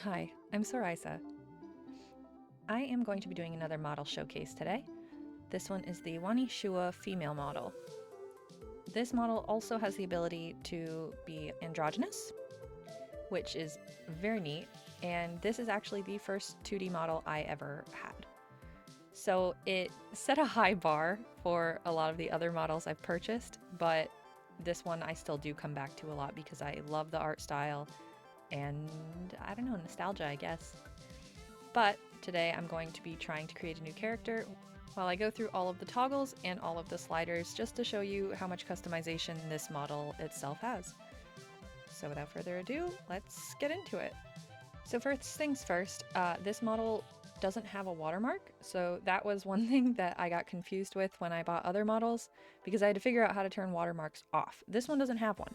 Hi, I'm Sorisa. I am going to be doing another model showcase today. This one is the Wanishua female model. This model also has the ability to be androgynous, which is very neat, and this is actually the first 2D model I ever had. So it set a high bar for a lot of the other models I've purchased, but this one I still do come back to a lot because I love the art style and, I don't know, nostalgia, I guess. But today I'm going to be trying to create a new character while I go through all of the toggles and all of the sliders just to show you how much customization this model itself has. So without further ado, let's get into it. So first things first, this model doesn't have a watermark, so that was one thing that I got confused with when I bought other models because I had to figure out how to turn watermarks off. This one doesn't have one,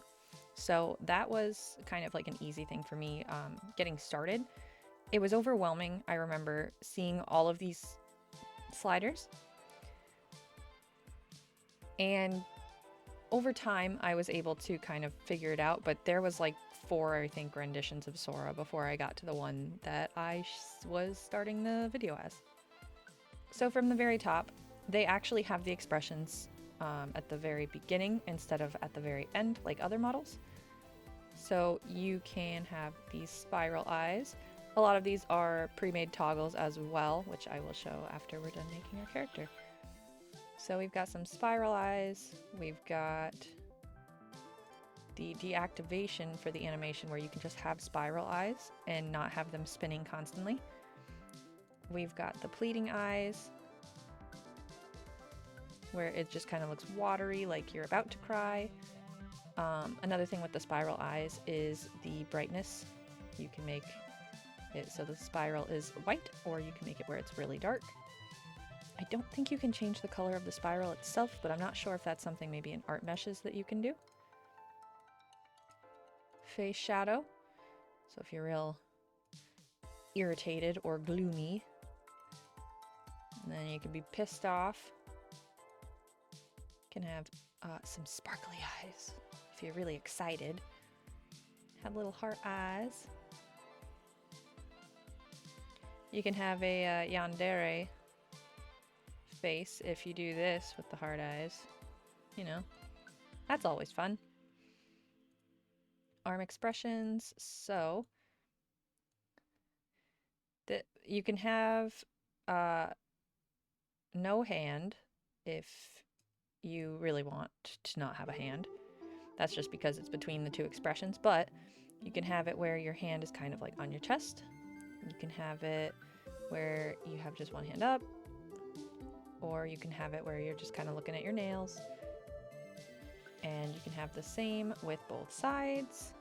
so that was kind of like an easy thing for me getting started. It was overwhelming. I remember seeing all of these sliders, and over time I was able to kind of figure it out, but there was like 4, I think, renditions of Sora before I got to the one that I was starting the video as. So from the very top, they actually have the expressions at the very beginning instead of at the very end like other models. So you can have these spiral eyes. A lot of these are pre-made toggles as well, which I will show after we're done making our character. So we've got some spiral eyes, we've got the deactivation for the animation where you can just have spiral eyes and not have them spinning constantly. We've got the pleating eyes, where it just kind of looks watery, like you're about to cry. Another thing with the spiral eyes is the brightness. You can make it so the spiral is white, or you can make it where it's really dark. I don't think you can change the color of the spiral itself, but I'm not sure if that's something maybe in art meshes that you can do. Face shadow. So if you're real irritated or gloomy, then you can be pissed off. You can have some sparkly eyes if you're really excited. Have little heart eyes. You can have a yandere face if you do this with the heart eyes. You know, that's always fun. Arm expressions, so that you can have no hand if you really want to not have a hand. That's just because it's between the two expressions, but you can have it where your hand is kind of like on your chest. You can have it where you have just one hand up, or you can have it where you're just kind of looking at your nails. And you can have the same with both sides,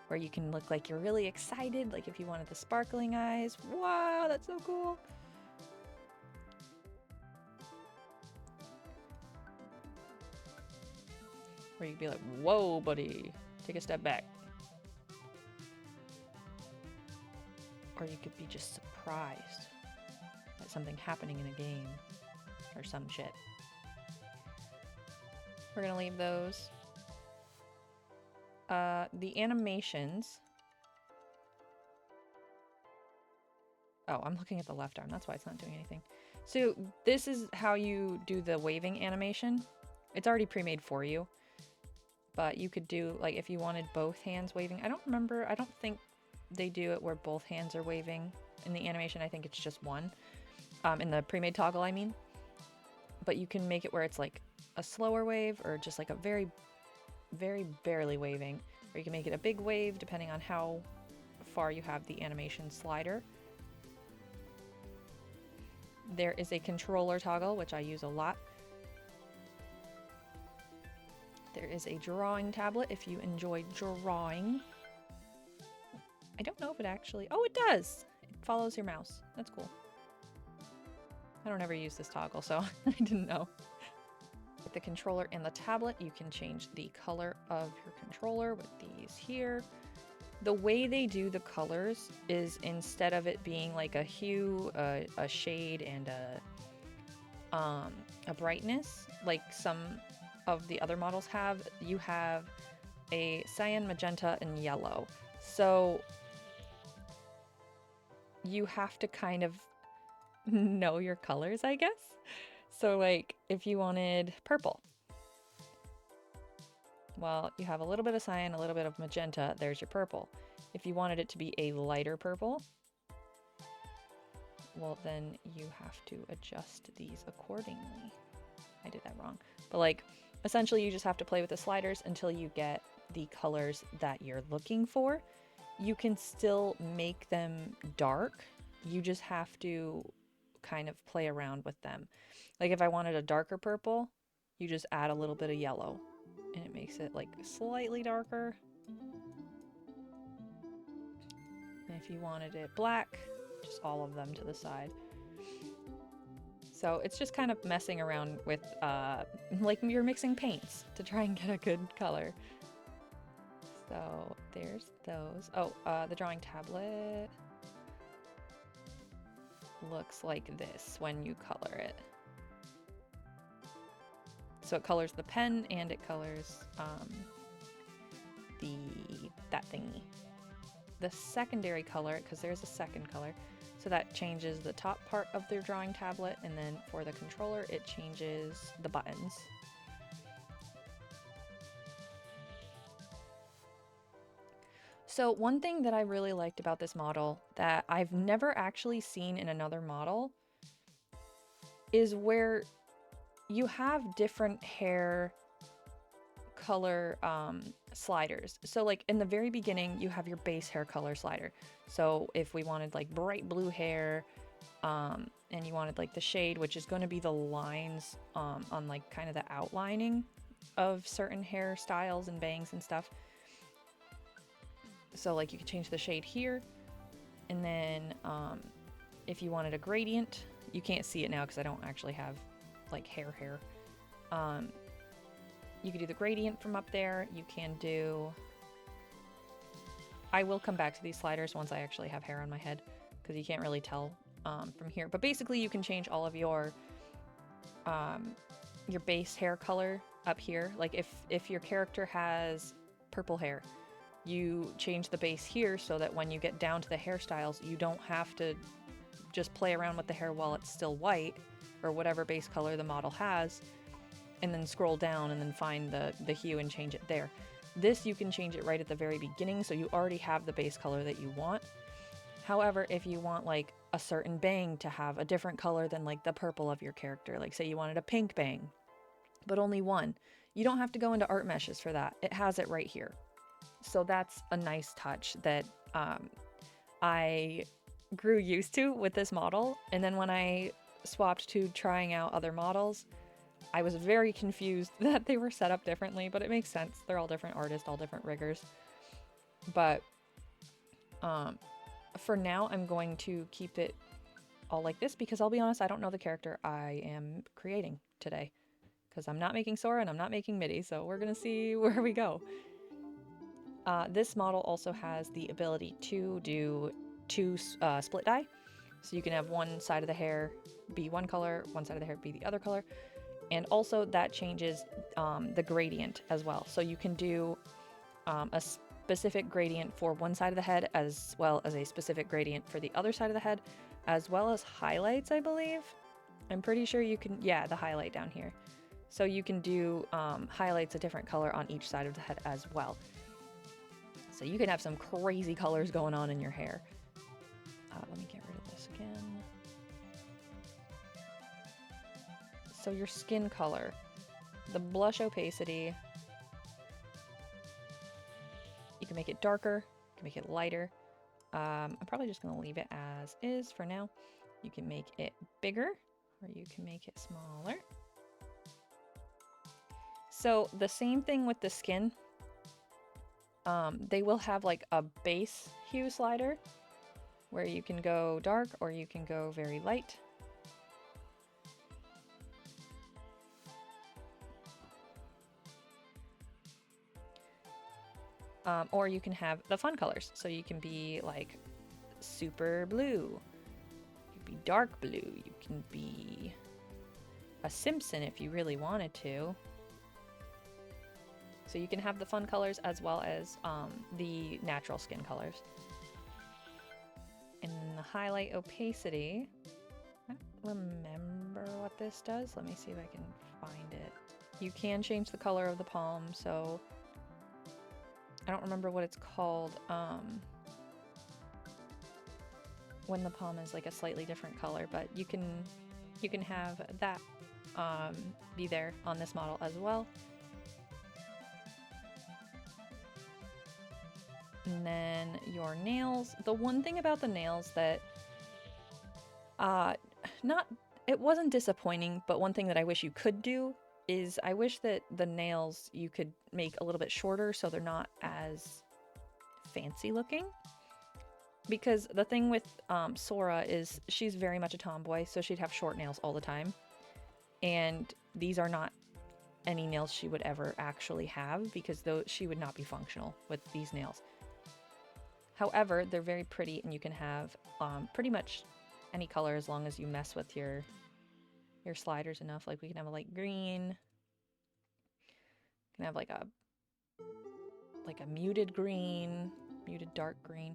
where you can look like you're really excited, like if you wanted the sparkling eyes. Wow, that's so cool. Where you'd be like, whoa, buddy, take a step back. Or you could be just surprised at something happening in a game or some shit. We're gonna leave those. The animations. Oh, I'm looking at the left arm. That's why it's not doing anything. So this is how you do the waving animation. It's already pre-made for you. But you could do, like, if you wanted both hands waving. I don't remember. I don't think they do it where both hands are waving. In the animation, I think it's just one. In the pre-made toggle, I mean. But you can make it where it's like a slower wave or just like a very, very barely waving. Or you can make it a big wave depending on how far you have the animation slider. There is a controller toggle, which I use a lot. There is a drawing tablet if you enjoy drawing. I don't know if it actually... Oh, it does! It follows your mouse. That's cool. I don't ever use this toggle, so I didn't know. With the controller and the tablet, you can change the color of your controller with these here. The way they do the colors is instead of it being like a hue, a shade, and a brightness, like some of the other models have, you have a cyan, magenta, and yellow. So you have to kind of know your colors, I guess. So like if you wanted purple, well, you have a little bit of cyan, a little bit of magenta, there's your purple. If you wanted it to be a lighter purple, well, then you have to adjust these accordingly. I did that wrong. But like, essentially you just have to play with the sliders until you get the colors that you're looking for. You can still make them dark. You just have to kind of play around with them. Like if I wanted a darker purple, you just add a little bit of yellow and it makes it like slightly darker. And if you wanted it black, just all of them to the side. So it's just kind of messing around with, like you're mixing paints to try and get a good color. So there's those. Oh, the drawing tablet looks like this when you color it. So it colors the pen and it colors that thingy. The secondary color, because there's a second color, so that changes the top part of their drawing tablet, and then for the controller it changes the buttons. So one thing that I really liked about this model that I've never actually seen in another model is where you have different hair color sliders. So like in the very beginning you have your base hair color slider. So if we wanted like bright blue hair and you wanted like the shade, which is going to be the lines on like kind of the outlining of certain hairstyles and bangs and stuff. So like you could change the shade here, and then if you wanted a gradient, you can't see it now because I don't actually have like hair. You could do the gradient from up there. You can do... I will come back to these sliders once I actually have hair on my head, because you can't really tell from here. But basically you can change all of your base hair color up here. Like if your character has purple hair, you change the base here so that when you get down to the hairstyles, you don't have to just play around with the hair while it's still white, or whatever base color the model has, and then scroll down and then find the hue and change it there. This you can change it right at the very beginning, so you already have the base color that you want. However, if you want like a certain bang to have a different color than like the purple of your character, like say you wanted a pink bang, but only one, you don't have to go into art meshes for that. It has it right here. So that's a nice touch that I grew used to with this model. And then when I swapped to trying out other models, I was very confused that they were set up differently, but it makes sense. They're all different artists, all different riggers. But for now, I'm going to keep it all like this because I'll be honest, I don't know the character I am creating today because I'm not making Sora and I'm not making Mitty, so we're going to see where we go. This model also has the ability to do two split dye. So you can have one side of the hair be one color, one side of the hair be the other color. And also that changes the gradient as well. So you can do a specific gradient for one side of the head as well as a specific gradient for the other side of the head, as well as highlights, I believe. I'm pretty sure you can, yeah, the highlight down here. So you can do highlights a different color on each side of the head as well. So you can have some crazy colors going on in your hair. Let me get rid of this again. So your skin color, the blush opacity, you can make it darker, you can make it lighter. I'm probably just going to leave it as is for now. You can make it bigger or you can make it smaller. So the same thing with the skin. They will have like a base hue slider where you can go dark or you can go very light. Or you can have the fun colors. So you can be like super blue. You can be dark blue. You can be a Simpson if you really wanted to. So you can have the fun colors as well as the natural skin colors. In the highlight opacity, I don't remember what this does. Let me see if I can find it. You can change the color of the palm, so I don't remember what it's called when the palm is like a slightly different color, but you can have that be there on this model as well. And then your nails. The one thing about the nails that it wasn't disappointing, but one thing that I wish you could do is I wish that the nails you could make a little bit shorter so they're not as fancy looking. Because the thing with Sora is she's very much a tomboy, so she'd have short nails all the time. And these are not any nails she would ever actually have, because she would not be functional with these nails. However, they're very pretty, and you can have pretty much any color as long as you mess with your sliders enough. Like we can have a light green. You can have like a muted green, muted dark green.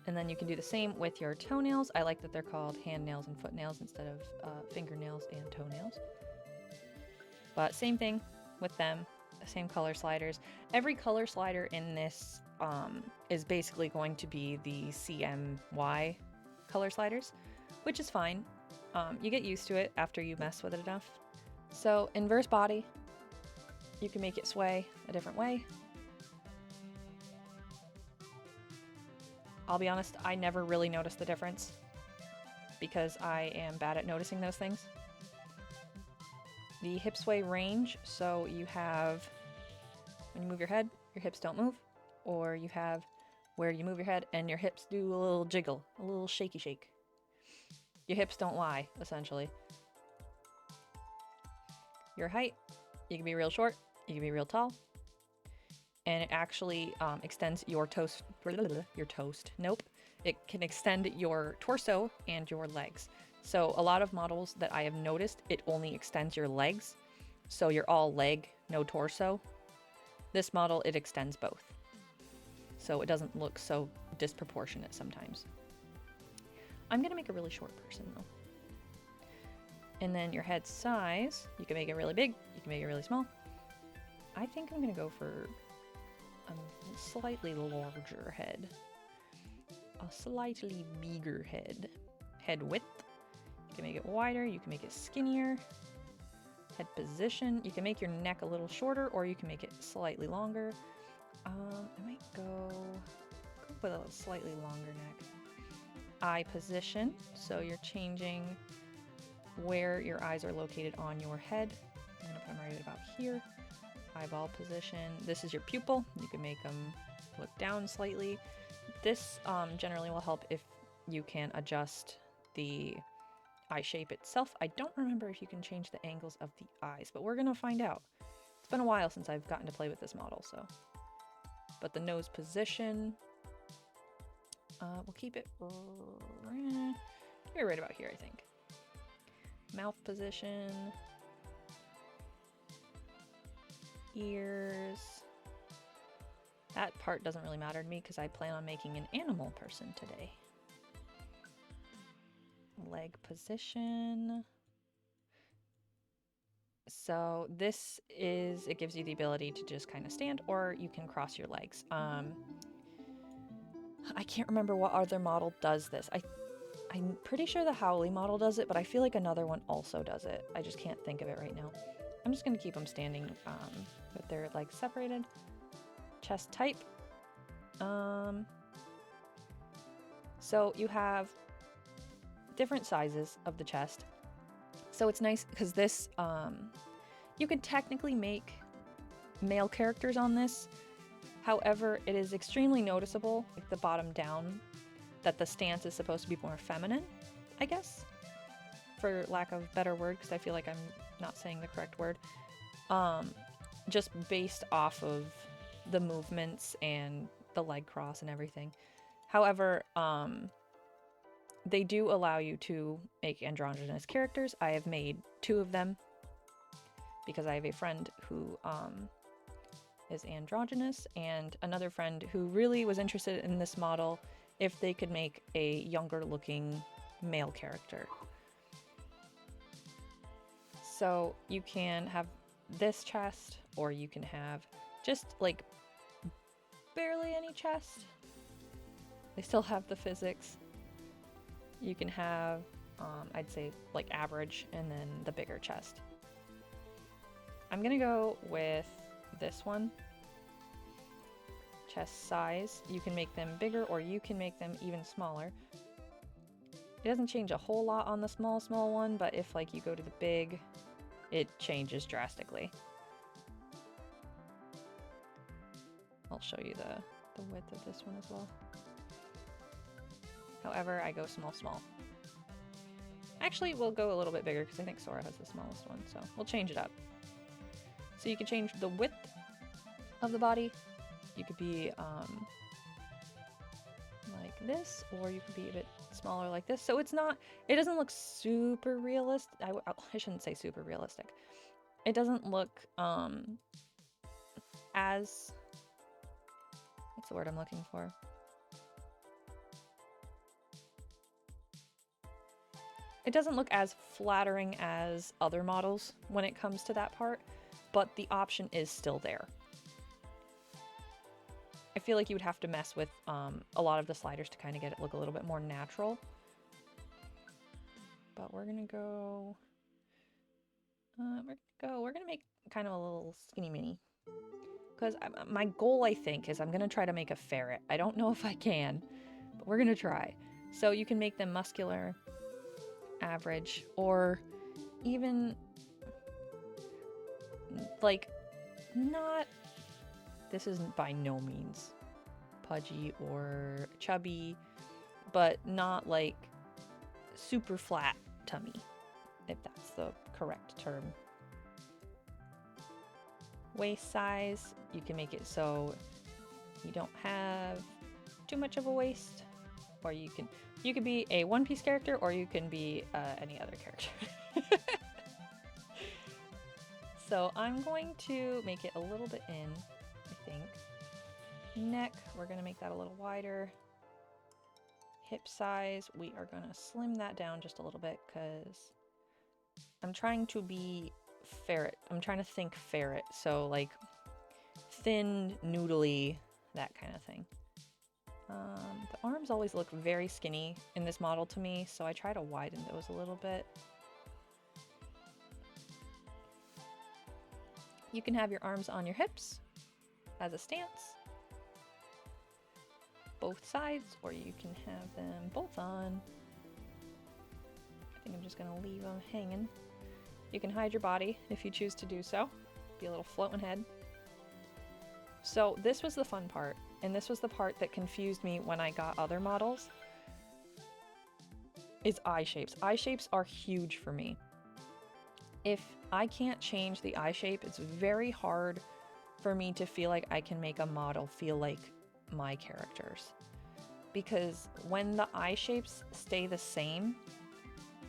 And then you can do the same with your toenails. I like that they're called hand nails and foot nails instead of fingernails and toenails. But same thing with them, the same color sliders. Every color slider in this is basically going to be the CMY color sliders, which is fine. You get used to it after you mess with it enough. So inverse body, you can make it sway a different way. I'll be honest, I never really noticed the difference because I am bad at noticing those things. The hip sway range, so you have, when you move your head, your hips don't move, or you have where you move your head and your hips do a little jiggle, a little shaky shake. Your hips don't lie, essentially. Your height, you can be real short, you can be real tall. And it actually extends your nope. It can extend your torso and your legs. So a lot of models that I have noticed, it only extends your legs. So you're all leg, no torso. This model, it extends both. So it doesn't look so disproportionate sometimes. I'm gonna make a really short person though. And then your head size, you can make it really big, you can make it really small. I think I'm gonna go for a slightly larger head. A slightly bigger head. Head width. You can make it wider, you can make it skinnier. Head position. You can make your neck a little shorter or you can make it slightly longer. I might go with a slightly longer neck. Eye position. So you're changing where your eyes are located on your head. I'm gonna put them right about here. Eyeball position. This is your pupil. You can make them look down slightly. This generally will help if you can adjust the eye shape itself. I don't remember if you can change the angles of the eyes, but we're gonna find out. It's been a while since I've gotten to play with this model, so. But the nose position, we'll keep it right about here, I think. Mouth position. Ears. That part doesn't really matter to me because I plan on making an animal person today. Leg position. So this is, it gives you the ability to just kind of stand, or you can cross your legs. I can't remember what other model does this. I'm pretty sure the Howley model does it, but I feel like another one also does it. I just can't think of it right now. I'm just going to keep them standing with their legs separated. Chest type. So you have different sizes of the chest. So it's nice because this, you could technically make male characters on this. However, it is extremely noticeable, like the bottom down, that the stance is supposed to be more feminine, I guess, for lack of a better word, because I feel like I'm not saying the correct word. Just based off of the movements and the leg cross and everything. However, they do allow you to make androgynous characters. I have made 2 of them. because I have a friend who is androgynous and another friend who really was interested in this model if they could make a younger looking male character. So you can have this chest, or you can have just like barely any chest. They still have the physics. You can have, I'd say like average, and then the bigger chest. I'm gonna go with this one. Chest size. You can make them bigger or you can make them even smaller. It doesn't change a whole lot on the small one, but if like you go to the big, it changes drastically. I'll show you the width of this one as well. However, I go small. Actually, we'll go a little bit bigger because I think Sora has the smallest one, so we'll change it up. So you can change the width of the body. You could be like this, or you could be a bit smaller like this. So it doesn't look super realistic. I shouldn't say super realistic. It doesn't look as, what's the word I'm looking for? It doesn't look as flattering as other models when it comes to that part, but the option is still there. I feel like you would have to mess with a lot of the sliders to kind of get it look a little bit more natural. But we're gonna go, we're gonna make kind of a little skinny mini. Because my goal, I think, is I'm gonna try to make a ferret. I don't know if I can, but we're gonna try. So you can make them muscular, average, or even like not, this isn't by no means pudgy or chubby, but not like super flat tummy, if that's the correct term. Waist size, you can make it so you don't have too much of a waist, or you could be a one-piece character, or you can be any other character. So I'm going to make it a little bit in, I think. Neck, we're going to make that a little wider. Hip size, we are going to slim that down just a little bit because I'm trying to be ferret. I'm trying to think ferret. So like thin, noodly, that kind of thing. The arms always look very skinny in this model to me, so I try to widen those a little bit. You can have your arms on your hips as a stance, both sides, or you can have them both on. I think I'm just going to leave them hanging. You can hide your body if you choose to do so. Be a little floating head. So this was the fun part, and this was the part that confused me when I got other models, is eye shapes. Eye shapes are huge for me. If I can't change the eye shape, it's very hard for me to feel like I can make a model feel like my characters. Because when the eye shapes stay the same,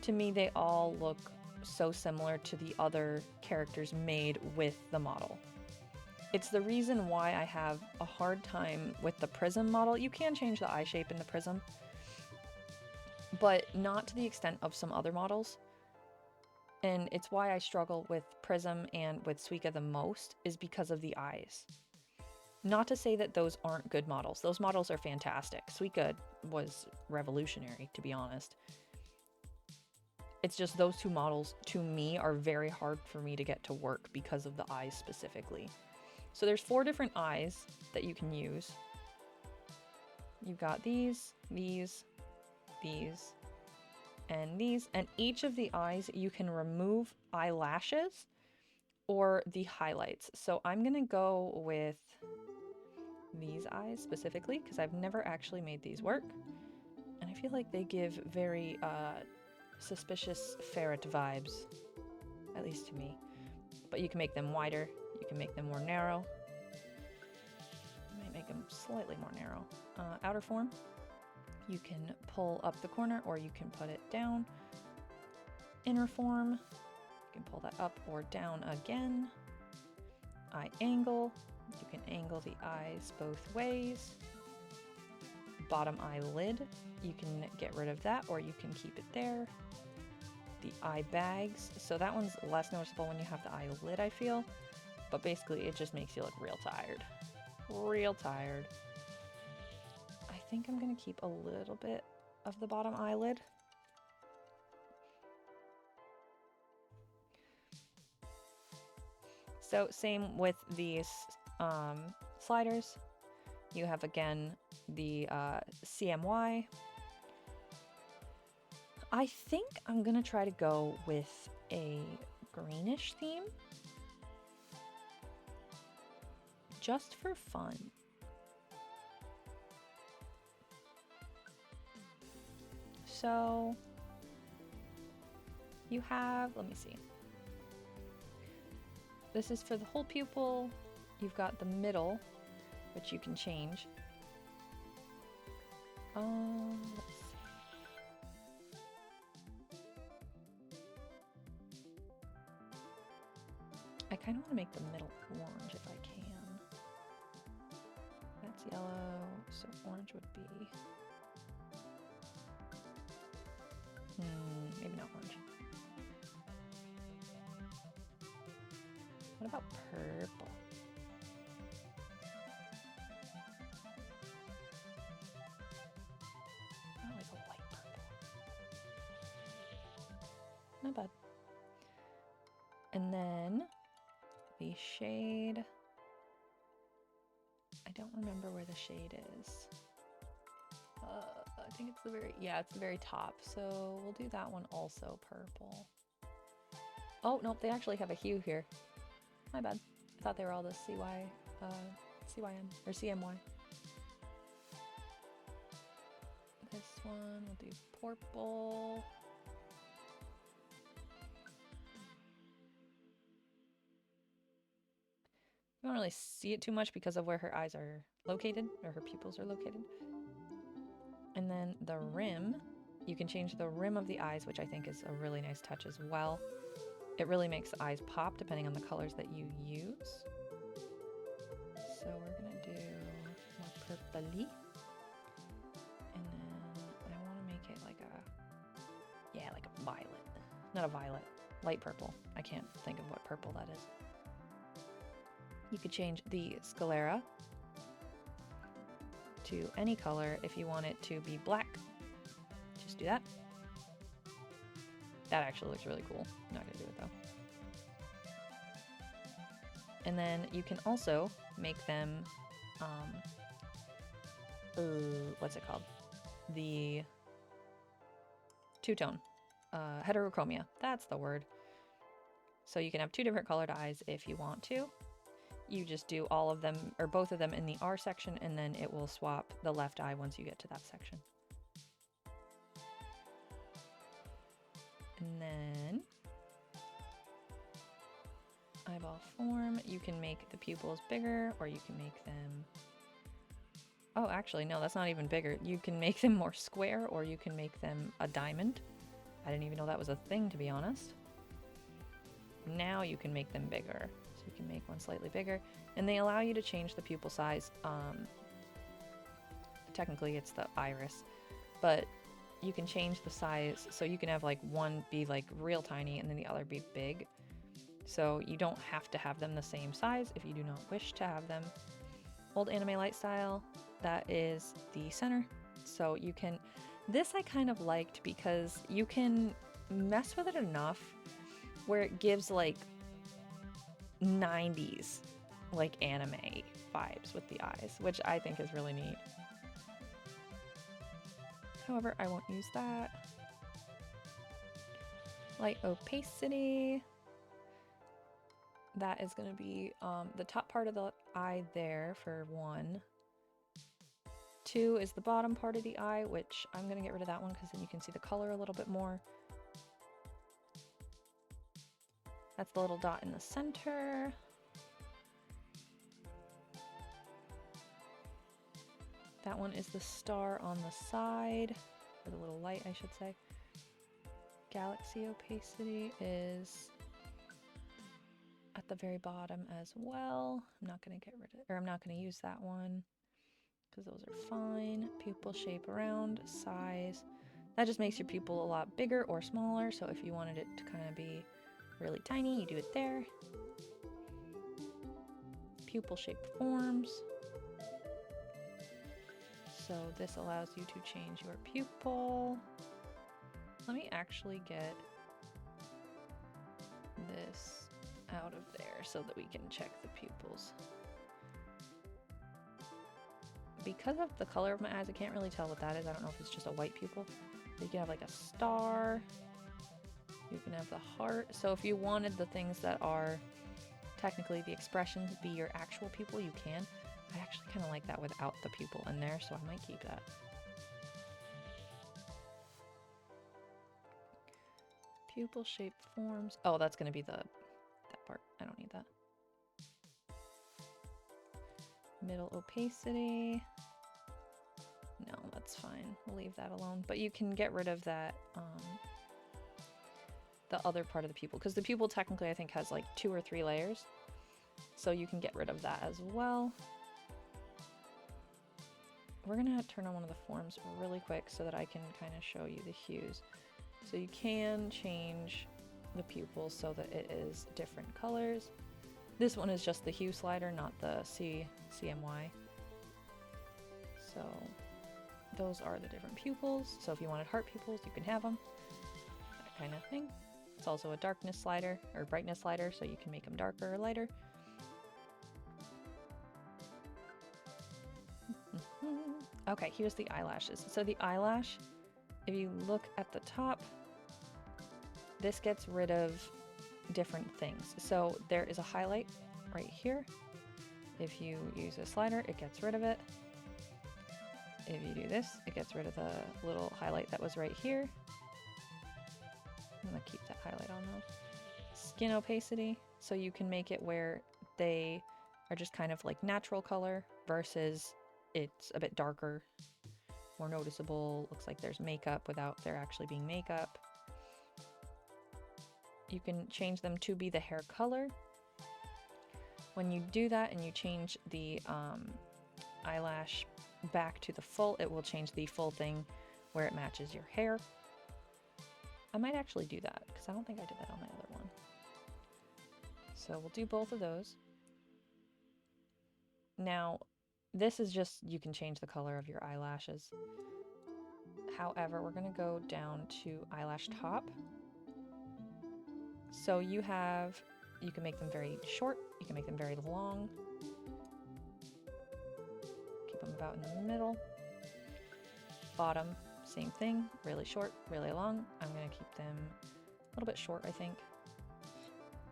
to me they all look so similar to the other characters made with the model. It's the reason why I have a hard time with the Prism model. You can change the eye shape in the Prism, but not to the extent of some other models. And it's why I struggle with Prism and with Suika the most, is because of the eyes. Not to say that those aren't good models. Those models are fantastic. Suika was revolutionary, to be honest. It's just those two models, to me, are very hard for me to get to work because of the eyes specifically. So there's 4 different eyes that you can use. You've got these, and these, and each of the eyes you can remove eyelashes or the highlights. So I'm gonna go with these eyes specifically because I've never actually made these work, and I feel like they give very suspicious ferret vibes, at least to me. But you can make them wider, you can make them more narrow. I might make them slightly more narrow. Outer form, you can pull up the corner or you can put it down. Inner form, you can pull that up or down again. Eye angle, you can angle the eyes both ways. Bottom eyelid, you can get rid of that or you can keep it there. The eye bags, so that one's less noticeable when you have the eyelid, I feel, but basically it just makes you look real tired. Real tired. I think I'm gonna keep a little bit of the bottom eyelid. So same with these sliders. You have again the CMY. I think I'm gonna try to go with a greenish theme, just for fun. So you have, let me see. This is for the whole pupil. You've got the middle, which you can change. Let's see. I kind of want to make the middle orange if I can. That's yellow, so orange would be... maybe not orange. What about purple? I like a light purple. Not bad. And then the shade. I don't remember where the shade is. I think it's the very, yeah, it's the very top. So we'll do that one also purple. Oh, nope, they actually have a hue here. My bad. I thought they were all the CYM or CMY. This one, we'll do purple. You don't really see it too much because of where her eyes are located, or her pupils are located. And then the rim, you can change the rim of the eyes, which I think is a really nice touch as well. It really makes the eyes pop depending on the colors that you use. So we're gonna do more purpley. And then I wanna make it like a, yeah, like a violet. Not a violet, light purple. I can't think of what purple that is. You could change the sclera to any color. If you want it to be black, just do that. That actually looks really cool. I'm not gonna do it though. And then you can also make them, what's it called? The two-tone, heterochromia, that's the word. So you can have two different colored eyes if you want to. You just do all of them, or both of them in the R section, and then it will swap the left eye once you get to that section. And then eyeball form, you can make the pupils bigger, or you can make them, oh actually no, that's not even bigger. You can make them more square, or you can make them a diamond. I didn't even know that was a thing, to be honest. Now you can make them bigger. So you can make one slightly bigger, and they allow you to change the pupil size. Technically it's the iris, but you can change the size, so you can have like one be like real tiny and then the other be big. So you don't have to have them the same size if you do not wish to have them. Old anime light style, that is the center. So you can, this I kind of liked because you can mess with it enough where it gives like 90s like anime vibes with the eyes, which I think is really neat. However, I won't use that. Light opacity. That is going to be the top part of the eye there for 1. 2 is the bottom part of the eye, which I'm going to get rid of that one because then you can see the color a little bit more. That's the little dot in the center. That one is the star on the side, or the little light, I should say. Galaxy opacity is at the very bottom as well. I'm not going to get rid of, or I'm not going to use that one because those are fine. Pupil shape around, size. That just makes your pupil a lot bigger or smaller. So if you wanted it to kind of be really tiny, you do it there. Pupil shape forms. So this allows you to change your pupil. Let me actually get this out of there so that we can check the pupils. Because of the color of my eyes, I can't really tell what that is. I don't know if it's just a white pupil. You can have like a star. You can have the heart. So if you wanted the things that are technically the expressions be your actual pupil, you can. I actually kind of like that without the pupil in there, so I might keep that. Pupil shape forms. Oh, that's going to be that part. I don't need that. Middle opacity. No, that's fine. We'll leave that alone. But you can get rid of that, the other part of the pupil, because the pupil technically I think has like 2 or 3 layers. So you can get rid of that as well. We're gonna turn on one of the forms really quick so that I can kind of show you the hues. So you can change the pupil so that it is different colors. This one is just the hue slider, not the CMY. So those are the different pupils. So if you wanted heart pupils, you can have them. That kind of thing. It's also a darkness slider or brightness slider, so you can make them darker or lighter. Okay, here's the eyelashes. So the eyelash, if you look at the top, this gets rid of different things. So there is a highlight right here. If you use a slider, it gets rid of it. If you do this, it gets rid of the little highlight that was right here. I'm gonna keep that highlight on though. Skin opacity, so you can make it where they are just kind of like natural color versus it's a bit darker, more noticeable. Looks like there's makeup without there actually being makeup. You can change them to be the hair color. When you do that and you change the eyelash back to the full, it will change the full thing where it matches your hair. I might actually do that because I don't think I did that on my other one. So we'll do both of those. Now, this is just, you can change the color of your eyelashes. However, we're going to go down to eyelash top. So you can make them very short, you can make them very long. Keep them about in the middle. Bottom, same thing, really short, really long. I'm going to keep them a little bit short, I think.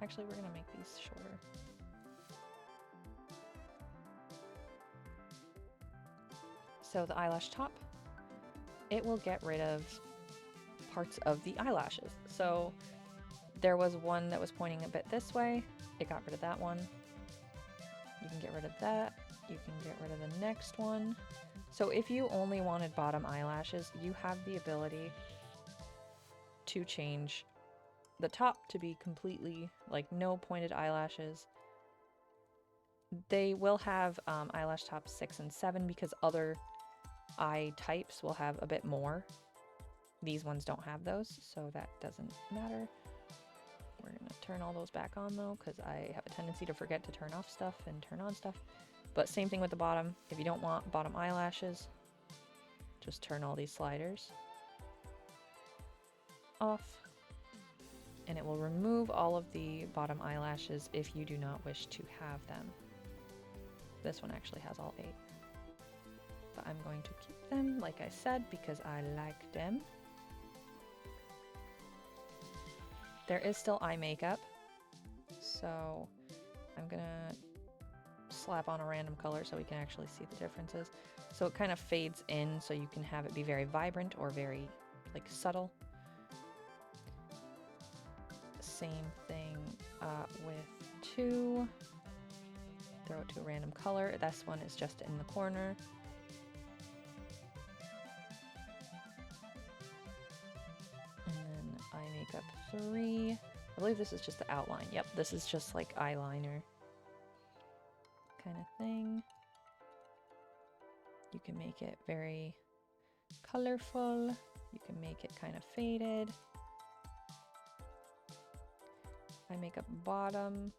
Actually, we're going to make these shorter. So the eyelash top, it will get rid of parts of the eyelashes. So there was one that was pointing a bit this way. It got rid of that one. You can get rid of that. You can get rid of the next one. So if you only wanted bottom eyelashes, you have the ability to change the top to be completely like no pointed eyelashes. They will have eyelash tops 6 and 7 because other eye types will have a bit more. These ones don't have those, so that doesn't matter. We're going to turn all those back on though, because I have a tendency to forget to turn off stuff and turn on stuff. But same thing with the bottom. If you don't want bottom eyelashes, just turn all these sliders off. And it will remove all of the bottom eyelashes if you do not wish to have them. This one actually has all 8. But I'm going to keep them, like I said, because I like them. There is still eye makeup, so I'm gonna slap on a random color so we can actually see the differences. So it kind of fades in, so you can have it be very vibrant or very like subtle. Same thing with 2. Throw it to a random color. This one is just in the corner. And then eye makeup 3. I believe this is just the outline. Yep, this is just like eyeliner kind of thing. You can make it very colorful. You can make it kind of faded. I make a bottom.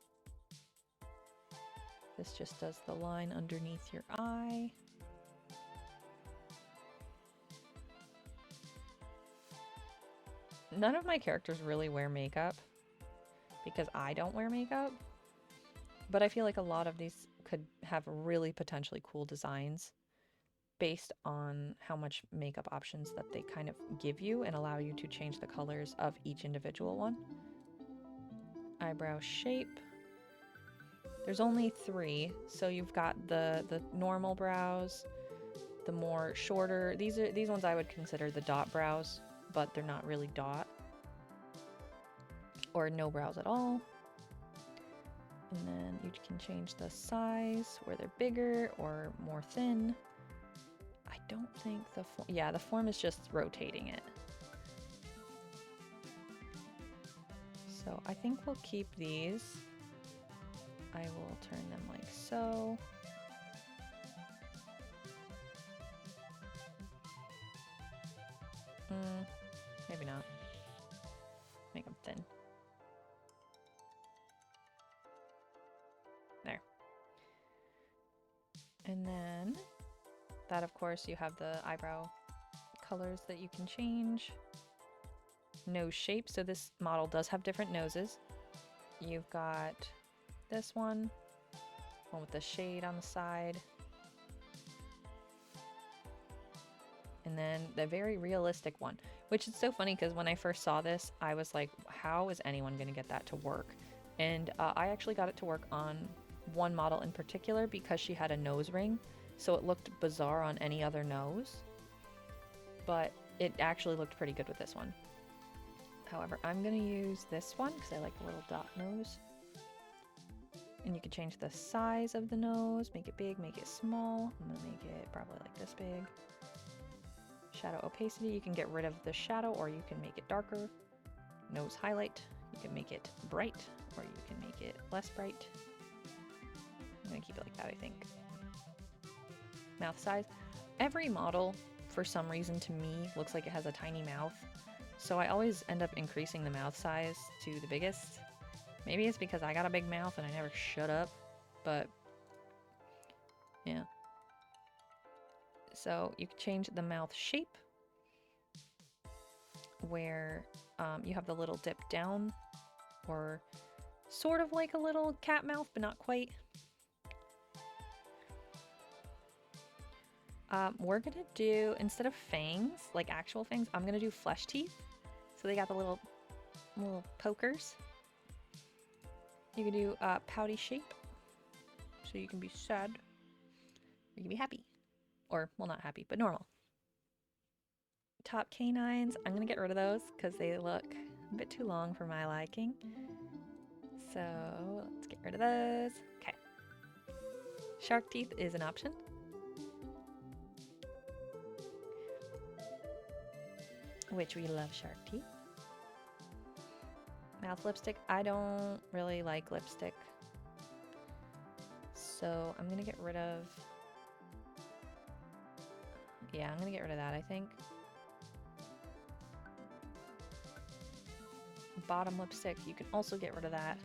This just does the line underneath your eye. None of my characters really wear makeup because I don't wear makeup, but I feel like a lot of these could have really potentially cool designs based on how much makeup options that they kind of give you and allow you to change the colors of each individual one. Eyebrow shape. There's only 3, so you've got the normal brows, the more shorter. These ones I would consider the dot brows, but they're not really dot. Or no brows at all. And then you can change the size, where they're bigger or more thin. I don't think the form, yeah, the form is just rotating it. So I think we'll keep these. I will turn them like so. Maybe not. Make them thin. There. And then that, of course, you have the eyebrow colors that you can change. Nose shape. So this model does have different noses. You've got this one with the shade on the side. And then the very realistic one, which is so funny because when I first saw this, I was like, how is anyone going to get that to work? And I actually got it to work on one model in particular because she had a nose ring. So it looked bizarre on any other nose. But it actually looked pretty good with this one. However, I'm going to use this one because I like the little dot nose. And you can change the size of the nose, make it big, make it small. I'm going to make it probably like this big. Shadow opacity, you can get rid of the shadow or you can make it darker. Nose highlight, you can make it bright or you can make it less bright. I'm going to keep it like that, I think. Mouth size. Every model, for some reason to me, looks like it has a tiny mouth. So I always end up increasing the mouth size to the biggest. Maybe it's because I got a big mouth and I never shut up, but yeah. So you can change the mouth shape where you have the little dip down or sort of like a little cat mouth, but not quite. We're gonna do, instead of fangs, like actual fangs, I'm gonna do flesh teeth. So they got the little pokers. You can do pouty shape. So you can be sad. Or you can be happy. Or, well, not happy, but normal. Top canines, I'm gonna get rid of those because they look a bit too long for my liking. So let's get rid of those. Okay. Shark teeth is an option. Which we love shark teeth. Mouth lipstick, I don't really like lipstick. So I'm gonna get rid of, yeah, I'm gonna get rid of that, I think. Bottom lipstick, you can also get rid of that.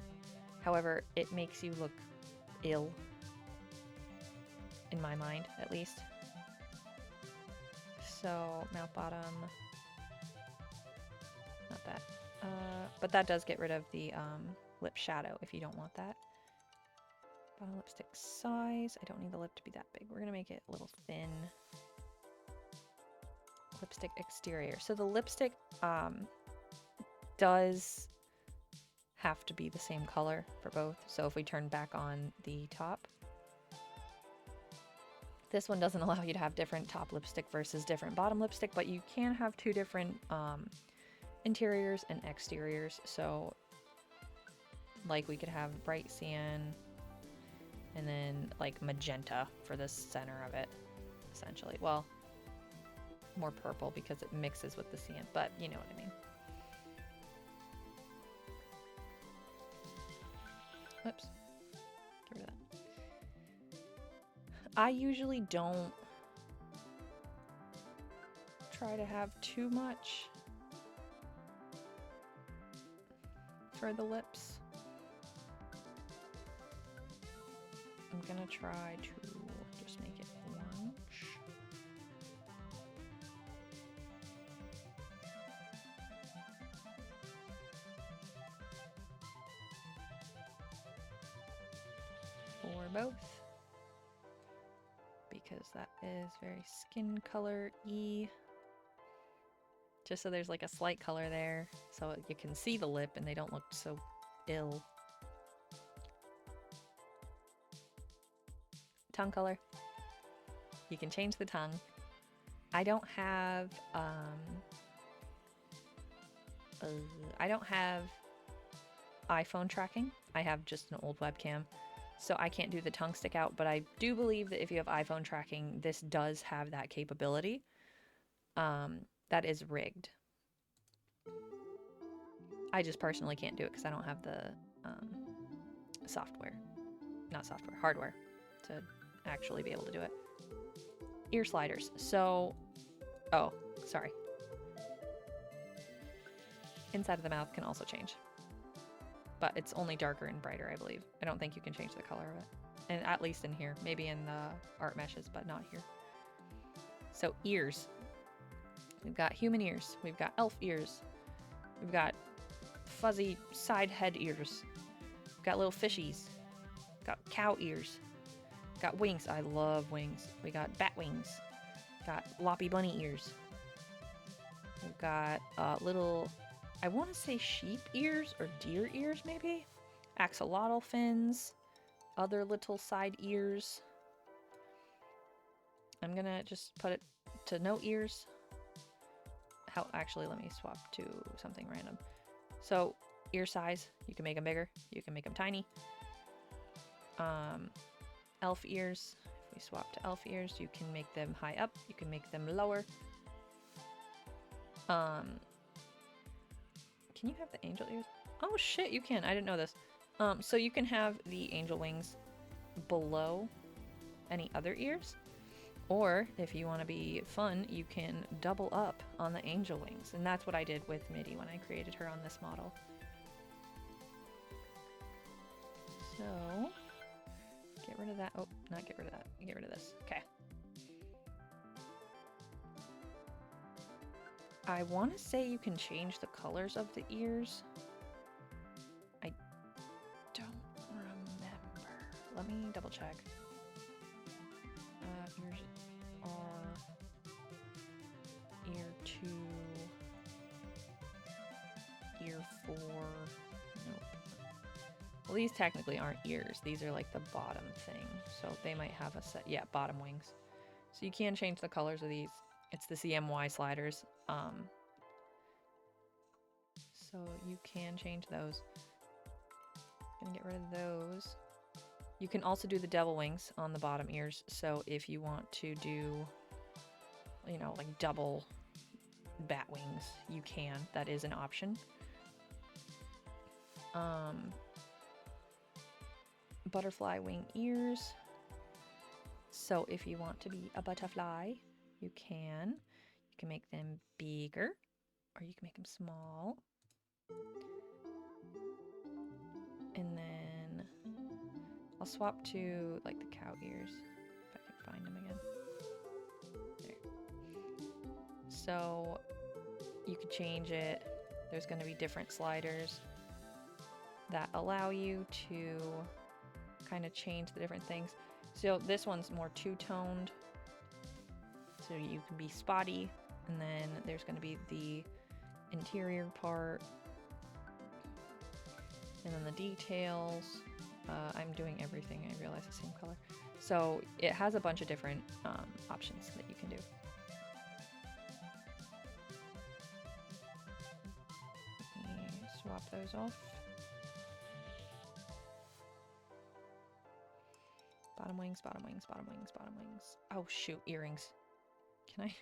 However, it makes you look ill. In my mind, at least. So, mouth bottom. Not that. But that does get rid of the lip shadow if you don't want that. Bottom lipstick size. I don't need the lip to be that big. We're gonna make it a little thin. Lipstick exterior. So the lipstick does have to be the same color for both. So if we turn back on the top, this one doesn't allow you to have different top lipstick versus different bottom lipstick, but you can have two different interiors and exteriors. So like we could have bright cyan and then like magenta for the center of it, essentially. Well, more purple because it mixes with the cyan, but you know what I mean. Whoops. Get rid of that. I usually don't try to have too much for the lips. I'm gonna try to just make it orange. For both, because that is very skin color-y. Just so there's like a slight color there, so you can see the lip and they don't look so ill. Tongue color. You can change the tongue. I don't have iPhone tracking. I have just an old webcam, so I can't do the tongue stick out, but I do believe that if you have iPhone tracking, this does have that capability. That is rigged. I just personally can't do it because I don't have the hardware to actually be able to do it. Ear sliders. So, oh, sorry. Inside of the mouth can also change, but it's only darker and brighter, I believe. I don't think you can change the color of it, and at least in here, maybe in the art meshes, but not here. So ears. We've got human ears. We've got elf ears. We've got fuzzy side head ears. We've got little fishies. We've got cow ears. We've got wings. I love wings. We got bat wings. Got loppy bunny ears. We've got little, I want to say sheep ears or deer ears maybe? Axolotl fins. Other little side ears. I'm gonna just put it to no ears. Actually, let me swap to something random. So, ear size, you can make them bigger, you can make them tiny. Elf ears, if we swap to elf ears, you can make them high up, you can make them lower. Can you have the angel ears? Oh shit, you can, I didn't know this. So you can have the angel wings below any other ears. Or, if you want to be fun, you can double up on the angel wings. And that's what I did with Midi when I created her on this model. So, get rid of that. Oh, not get rid of that. Get rid of this. Okay. I want to say you can change the colors of the ears. I don't remember. Let me double check. Ears are ear 2, ear 4, nope. Well, these technically aren't ears. These are like the bottom thing. So they might have a set, yeah, bottom wings. So you can change the colors of these. It's the CMY sliders. So you can change those. Gonna get rid of those. You can also do the devil wings on the bottom ears, so if you want to do, you know, like double bat wings, you can. That is an option. Butterfly wing ears. So if you want to be a butterfly, you can. You can make them bigger, or you can make them small. And then I'll swap to like the cow ears if I can find them again. There. So you could change it. There's going to be different sliders that allow you to kind of change the different things. So this one's more two-toned, so you can be spotty, and then there's going to be the interior part, and then the details. I'm doing everything, I realize, the same color. So it has a bunch of different options that you can do. Let me swap those off. Bottom wings, bottom wings, bottom wings, bottom wings. Oh shoot, earrings. Can I,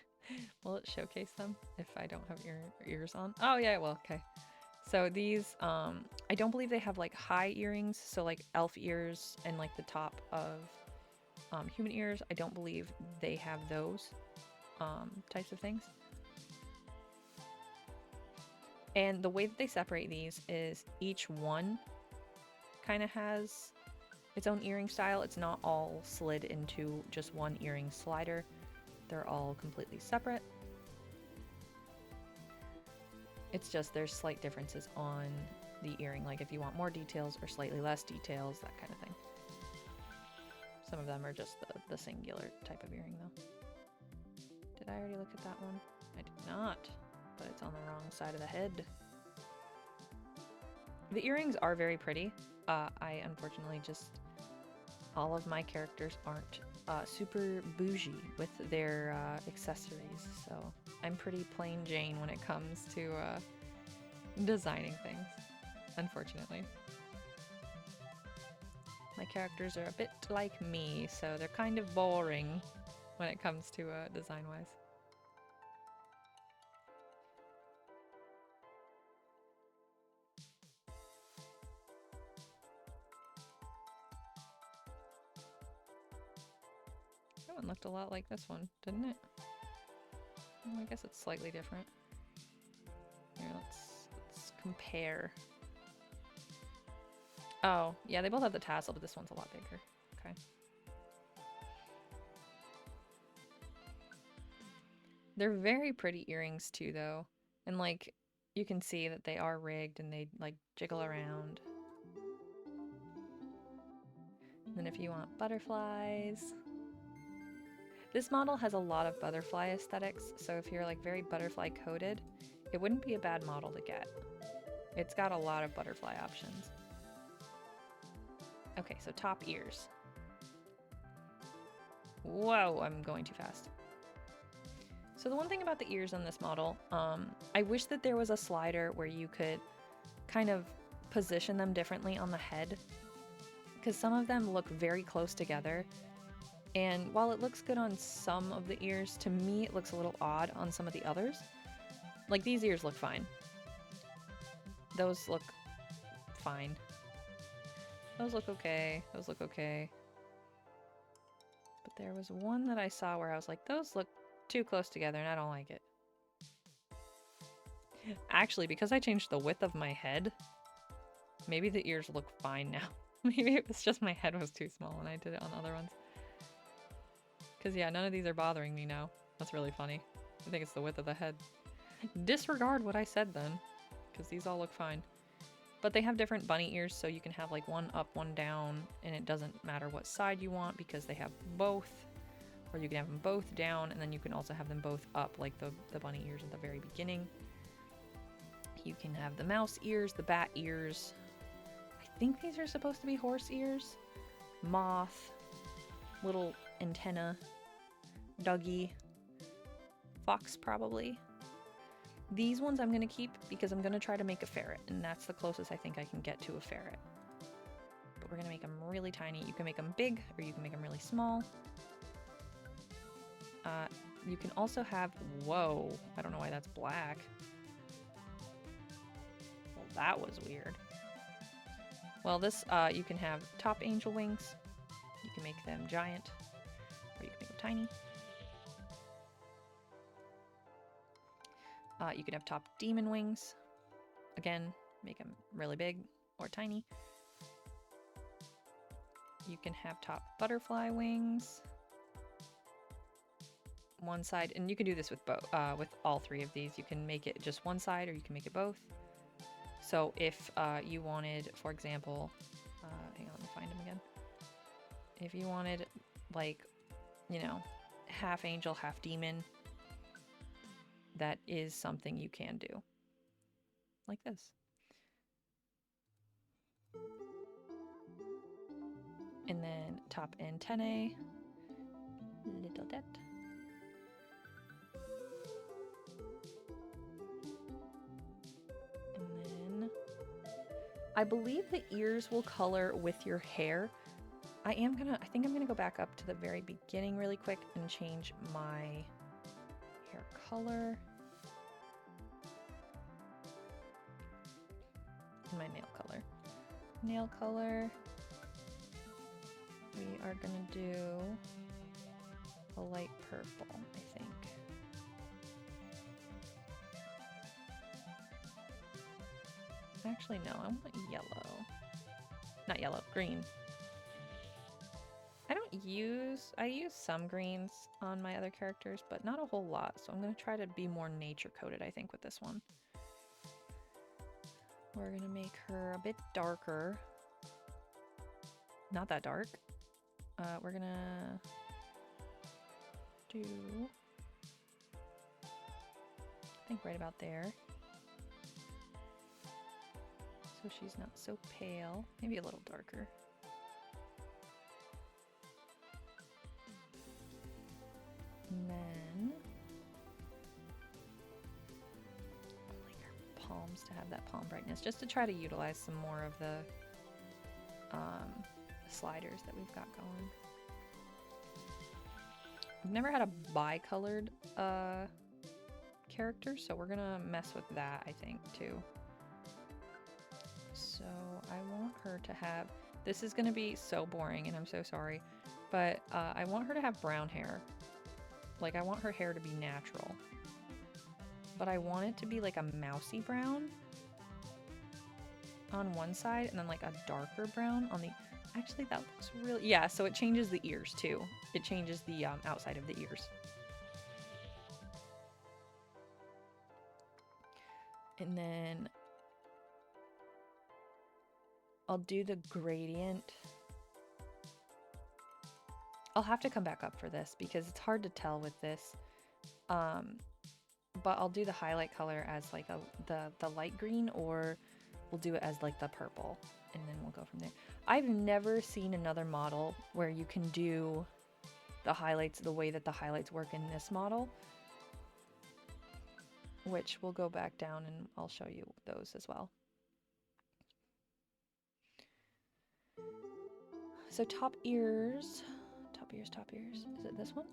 will it showcase them if I don't have ears on? Oh yeah, well, okay. So these, I don't believe they have like high earrings, so like elf ears and like the top of human ears. I don't believe they have those types of things. And the way that they separate these is each one kind of has its own earring style. It's not all slid into just one earring slider. They're all completely separate. It's just there's slight differences on the earring, like if you want more details or slightly less details, that kind of thing. Some of them are just the singular type of earring though. Did I already look at that one? I did not, but it's on the wrong side of the head. The earrings are very pretty. I unfortunately just, all of my characters aren't super bougie with their accessories, so I'm pretty plain Jane when it comes to designing things, unfortunately. My characters are a bit like me, so they're kind of boring when it comes to design-wise. That one looked a lot like this one, didn't it? Well, I guess it's slightly different. Here, let's compare. Oh, yeah, they both have the tassel, but this one's a lot bigger. Okay. They're very pretty earrings too, though. And like, you can see that they are rigged and they like jiggle around. And then if you want butterflies. This model has a lot of butterfly aesthetics, so if you're like very butterfly coated, it wouldn't be a bad model to get. It's got a lot of butterfly options. Okay, so top ears. Whoa, I'm going too fast. So the one thing about the ears on this model, I wish that there was a slider where you could kind of position them differently on the head, because some of them look very close together. And while it looks good on some of the ears, to me it looks a little odd on some of the others. Like these ears look fine. Those look fine. Those look okay. Those look okay. But there was one that I saw where I was like, those look too close together and I don't like it. Actually, because I changed the width of my head, maybe the ears look fine now. Maybe it was just my head was too small when I did it on other ones. Because yeah, none of these are bothering me now. That's really funny. I think it's the width of the head. Disregard what I said then, because these all look fine. But they have different bunny ears, so you can have like one up, one down, and it doesn't matter what side you want because they have both. Or you can have them both down, and then you can also have them both up, like the bunny ears at the very beginning. You can have the mouse ears, the bat ears. I think these are supposed to be horse ears. Moth, little antenna, Dougie, fox probably. These ones I'm going to keep because I'm going to try to make a ferret, and that's the closest I think I can get to a ferret. But we're going to make them really tiny. You can make them big, or you can make them really small. You can also have, whoa, I don't know why that's black. Well, that was weird. Well, this, you can have top angel wings. You can make them giant, or you can make them tiny. You can have top demon wings. Again, make them really big or tiny. You can have top butterfly wings. One side, and you can do this with both, with all three of these. You can make it just one side, or you can make it both. So if you wanted, for example, hang on, let me find them again. If you wanted, like, you know, half angel, half demon, that is something you can do. Like this. And then top antennae, little det. And then I believe the ears will color with your hair. I think I'm gonna go back up to the very beginning really quick and change my hair color. in my nail color. Nail color, we are gonna do a light purple, I think. Actually, no, I want yellow. Not yellow, green. I use some greens on my other characters, but not a whole lot, so I'm gonna try to be more nature coded, I think, with this one. We're gonna make her a bit darker. Not that dark. We're gonna do, I think, right about there. So she's not so pale. Maybe a little darker. And then I like her palms to have that palm brightness, just to try to utilize some more of the sliders that we've got going. I've never had a bi-colored character, so we're gonna mess with that, I think, too. So I want her to have, this is gonna be so boring and I'm so sorry, but I want her to have brown hair. Like, I want her hair to be natural, but I want it to be like a mousy brown on one side and then like a darker brown on the, actually that looks really, yeah, so it changes the ears too. It changes the outside of the ears. And then I'll do the gradient. I'll have to come back up for this because it's hard to tell with this. But I'll do the highlight color as like the light green, or we'll do it as like the purple, and then we'll go from there. I've never seen another model where you can do the highlights the way that the highlights work in this model, which we'll go back down and I'll show you those as well. So top ears. Top ears. Is it this one?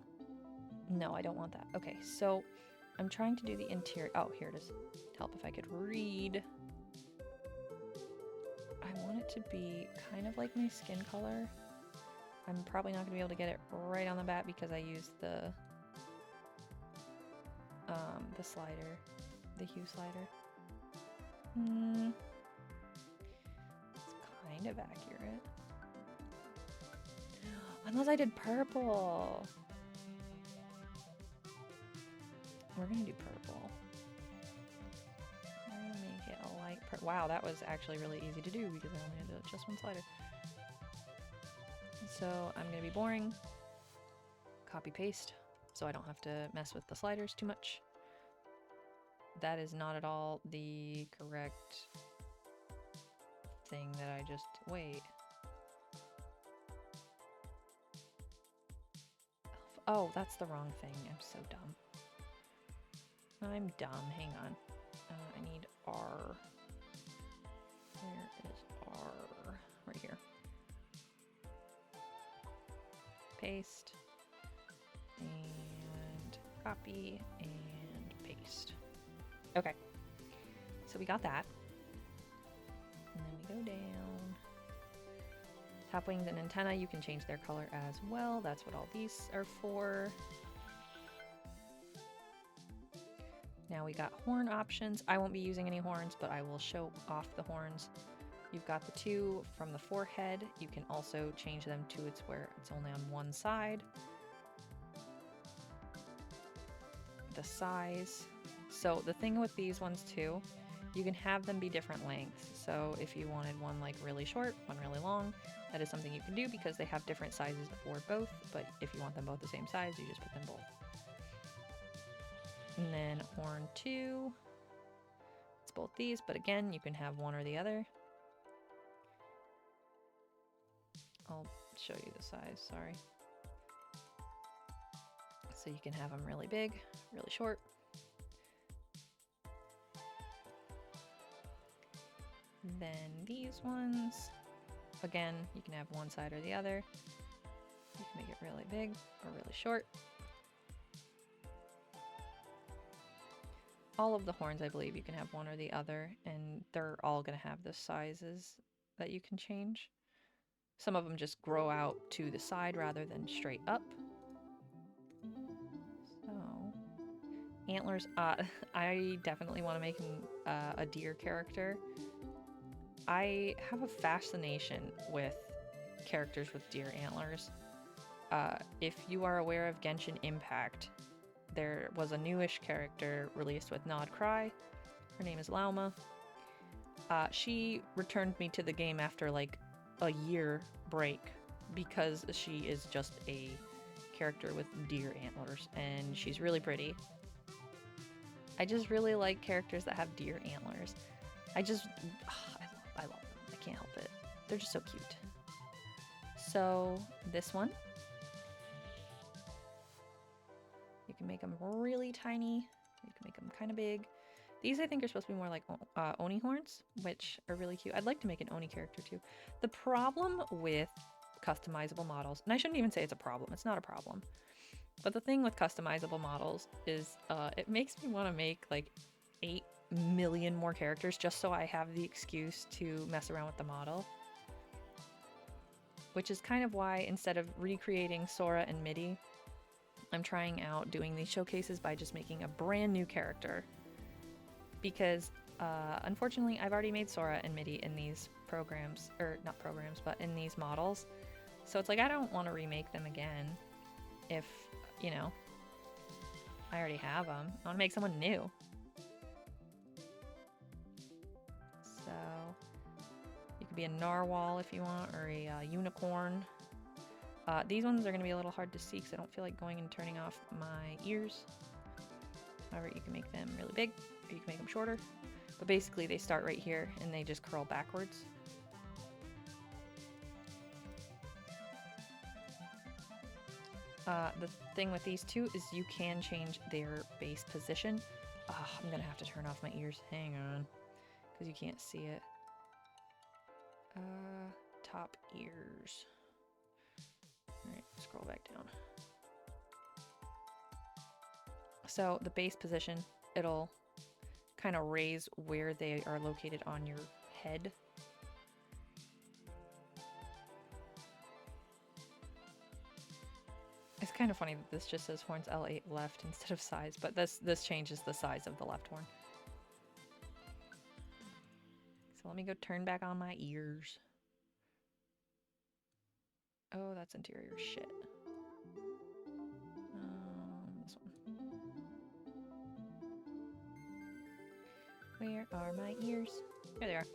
No, I don't want that. Okay, so I'm trying to do the interior. Oh, here it is. Help if I could read. I want it to be kind of like my skin color. I'm probably not going to be able to get it right on the bat because I used the slider, the hue slider. It's kind of accurate. Unless I did purple. We're gonna do purple. I'm gonna make it a light purple. Wow, that was actually really easy to do because I only had to do just one slider. So I'm gonna be boring. Copy paste, so I don't have to mess with the sliders too much. That is not at all the correct thing that I just, wait. Oh, that's the wrong thing. I'm so dumb. I'm dumb. Hang on. I need R. Where is R? Right here. Paste. And copy. And paste. Okay. So we got that. And then we go down. Top wings and antenna, you can change their color as well. That's what all these are for. Now we got horn options. I won't be using any horns, but I will show off the horns. You've got the two from the forehead. You can also change them to it's where it's only on one side. The size. So the thing with these ones too, you can have them be different lengths. So if you wanted one like really short, one really long, that is something you can do because they have different sizes for both. But if you want them both the same size, you just put them both. And then horn 2, it's both these, but again, you can have one or the other. I'll show you the size, sorry. So you can have them really big, really short. Then these ones, again, you can have one side or the other. You can make it really big or really short. all of the horns, I believe you can have one or the other, and they're all going to have the sizes that you can change. Some of them just grow out to the side rather than straight up. So, antlers. I definitely want to make a deer character. I have a fascination with characters with deer antlers. If you are aware of Genshin Impact, there was a newish character released with Nod Cry. Her name is Lauma. She returned me to the game after like a year break because she is just a character with deer antlers and she's really pretty. I just really like characters that have deer antlers. I love them. I can't help it. They're just so cute. So this one, you can make them really tiny. You can make them kind of big. These I think are supposed to be more like Oni horns, which are really cute. I'd like to make an Oni character too. The problem with customizable models, and I shouldn't even say it's a problem, it's not a problem. But the thing with customizable models is it makes me want to make like 8 million more characters just so I have the excuse to mess around with the model. Which is kind of why instead of recreating Sora and Midi, I'm trying out doing these showcases by just making a brand new character. Because unfortunately I've already made Sora and Midi in these programs, or not programs, but in these models. So it's like I don't want to remake them again if, you know, I already have them. I want to make someone new. So you could be a narwhal if you want, or a unicorn. These ones are going to be a little hard to see because I don't feel like going and turning off my ears. However, you can make them really big, or you can make them shorter. But basically they start right here and they just curl backwards. The thing with these two is you can change their base position. I'm gonna have to turn off my ears. Hang on, because you can't see it. Top ears. Alright, scroll back down. So the base position, it'll kind of raise where they are located on your head. It's kind of funny that this just says horns L8 left instead of size, but this changes the size of the left horn. So let me go turn back on my ears. Oh, that's interior shit. This one. Where are my ears? Here they are.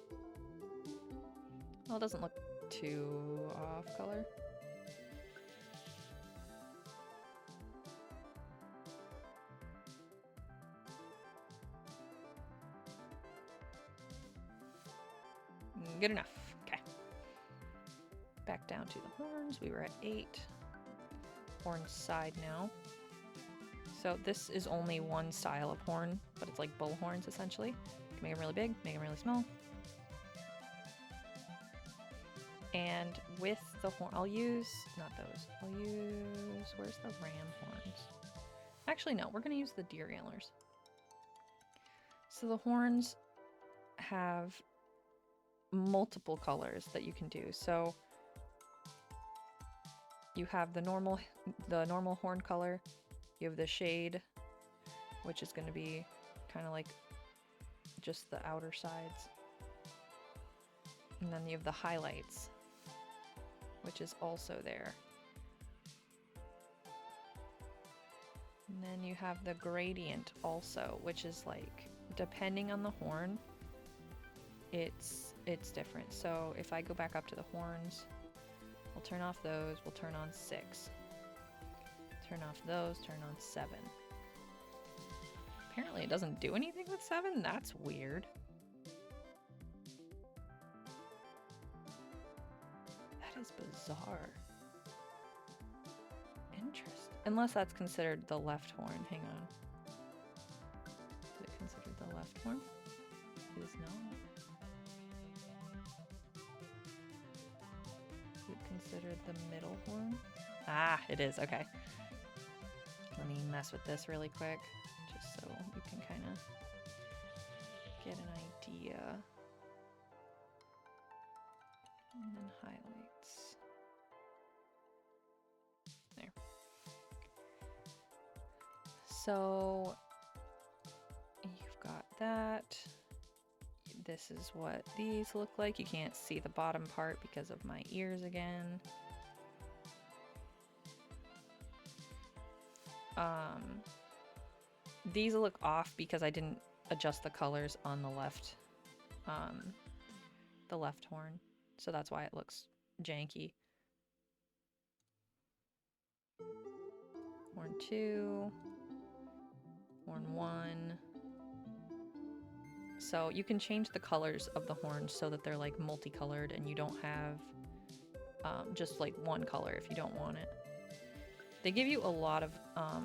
Well, it doesn't look too off color. Good enough. Okay. Back down to the horns. We were at 8. Horn side now. So this is only one style of horn, but it's like bull horns essentially. You can make them really big, make them really small. And with the horn, I'll use, not those, I'll use, where's the ram horns? Actually, no, we're going to use the deer antlers. So the horns have multiple colors that you can do. So you have the normal horn color. You have the shade, which is going to be kind of like just the outer sides. And then you have the highlights, which is also there. And then you have the gradient also, which is like, depending on the horn, it's different. So if I go back up to the horns, we'll turn off those, we'll turn on 6. Turn off those, turn on 7. Apparently it doesn't do anything with 7? That's weird. That is bizarre. Interesting. Unless that's considered the left horn. Hang on. Is it considered the left horn? It is not. Is it considered the middle horn? Ah, it is. Okay. Let me mess with this really quick, just so you can kind of get an idea. And then highlights. There. So you've got that. This is what these look like. You can't see the bottom part because of my ears again. These look off because I didn't adjust the colors on the left horn. So that's why it looks janky. Horn 2, horn 1. So you can change the colors of the horns so that they're like multicolored and you don't have just like one color if you don't want it. They give you a lot of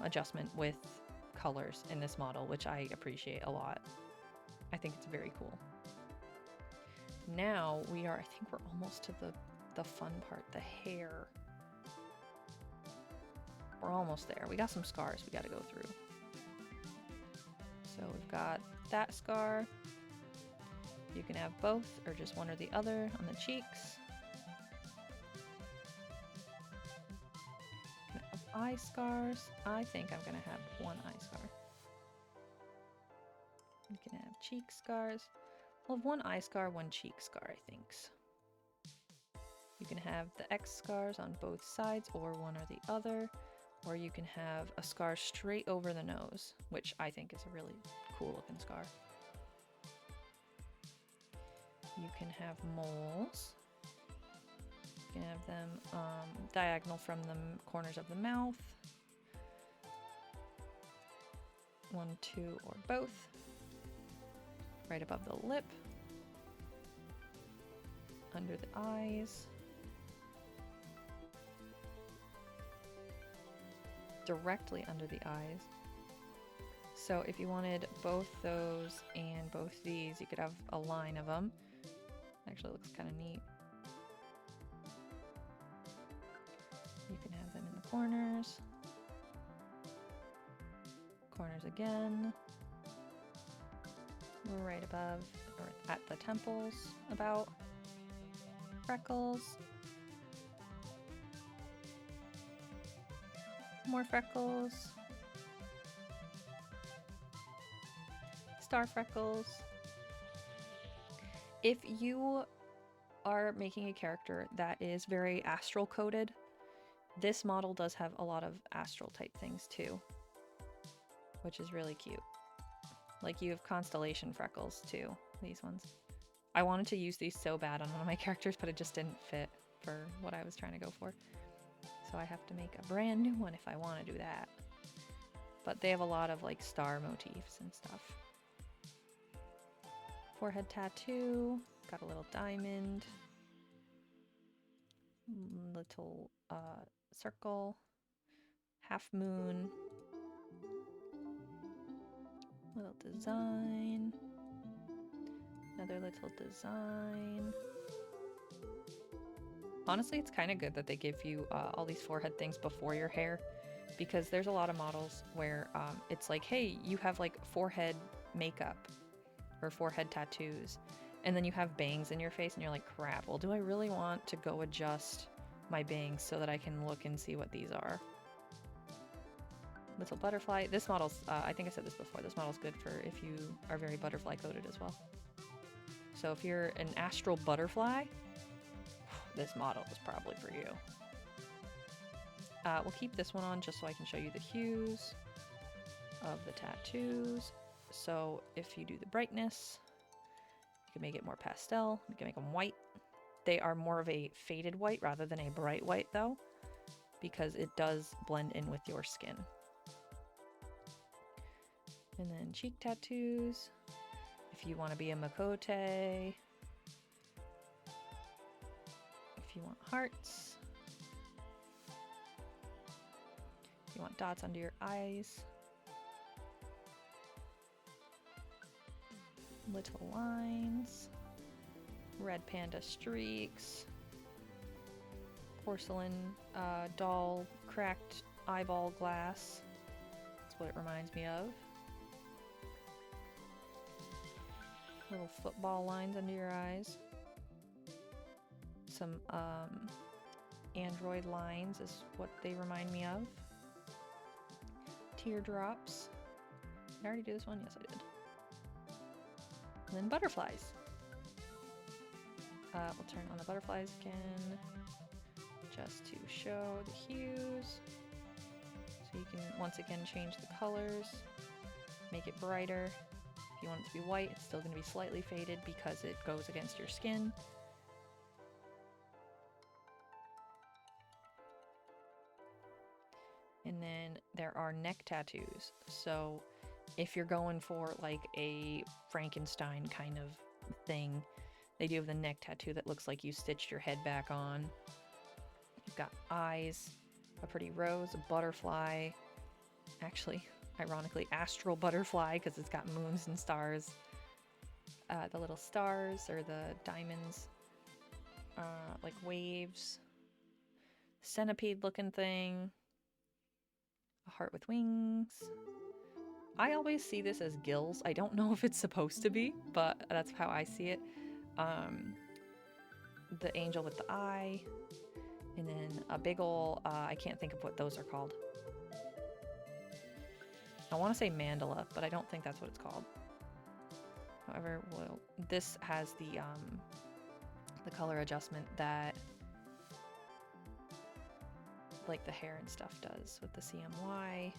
adjustment with colors in this model, which I appreciate a lot. I think it's very cool. Now I think we're almost to the fun part, the hair. We're almost there. We got some scars we got to go through. So we've got that scar. You can have both or just one or the other on the cheeks. You can have eye scars. I think I'm gonna have one eye scar. You can have cheek scars. We'll have one eye scar, one cheek scar, I think. You can have the X scars on both sides or one or the other. Or you can have a scar straight over the nose, which I think is a really cool looking scar. You can have moles. You can have them diagonal from the corners of the mouth. 1, 2, or both. Right above the lip. Under the eyes. Directly under the eyes. So if you wanted both those and both these, you could have a line of them. Actually looks kind of neat. You can have them in the corners. Corners again. Right above or at the temples about. Freckles. More freckles. Star freckles. If you are making a character that is very astral coded, this model does have a lot of astral type things too, which is really cute. Like you have constellation freckles too, these ones. I wanted to use these so bad on one of my characters, but it just didn't fit for what I was trying to go for. So I have to make a brand new one if I want to do that. But they have a lot of like star motifs and stuff. Forehead tattoo, got a little diamond, little circle, half moon, little design, another little design. Honestly, it's kind of good that they give you all these forehead things before your hair, because there's a lot of models where it's like, hey, you have like forehead makeup or forehead tattoos, and then you have bangs in your face and you're like, crap, well, do I really want to go adjust my bangs so that I can look and see what these are? Little butterfly. This model's, I think I said this before, this model's good for if you are very butterfly coded as well. So if you're an astral butterfly, this model is probably for you. We'll keep this one on just so I can show you the hues of the tattoos. So if you do the brightness, you can make it more pastel. You can make them white. They are more of a faded white rather than a bright white though, because it does blend in with your skin. And then cheek tattoos. If you want to be a Makote. If you want hearts. If you want dots under your eyes. Little lines. Red panda streaks. Porcelain doll cracked eyeball glass. That's what it reminds me of. Little football lines under your eyes. Some android lines is what they remind me of. Teardrops. Did I already do this one? Yes, I did. And then butterflies. We'll turn on the butterflies again, just to show the hues. So you can once again change the colors, make it brighter. If you want it to be white, it's still going to be slightly faded because it goes against your skin. And then there are neck tattoos. So if you're going for like a Frankenstein kind of thing, they do have the neck tattoo that looks like you stitched your head back on. You've got eyes, a pretty rose, a butterfly. Actually, ironically, astral butterfly because it's got moons and stars. The little stars or the diamonds, like waves. Centipede looking thing. A heart with wings. I always see this as gills. I don't know if it's supposed to be, but that's how I see it. The angel with the eye, and then a big ol', I can't think of what those are called. I want to say mandala, but I don't think that's what it's called. However, well, this has the color adjustment that like the hair and stuff does with the CMY.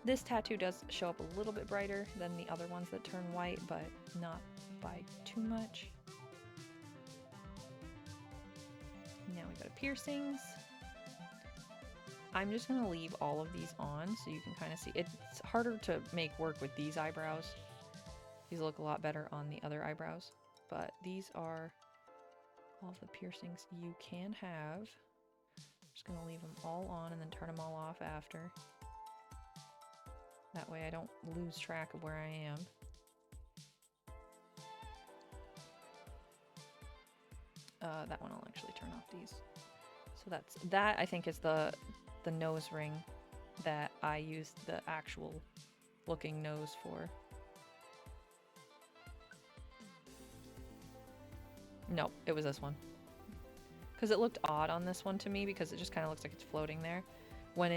This tattoo does show up a little bit brighter than the other ones that turn white, but not by too much. Now we go to piercings. I'm just going to leave all of these on so you can kind of see. It's harder to make work with these eyebrows. These look a lot better on the other eyebrows. But these are all of the piercings you can have. I'm just going to leave them all on and then turn them all off after. That way I don't lose track of where I am. That one I'll actually turn off these. So that I think is the nose ring that I used the actual looking nose for. No, it was this one. Because it looked odd on this one to me because it just kind of looks like it's floating there. When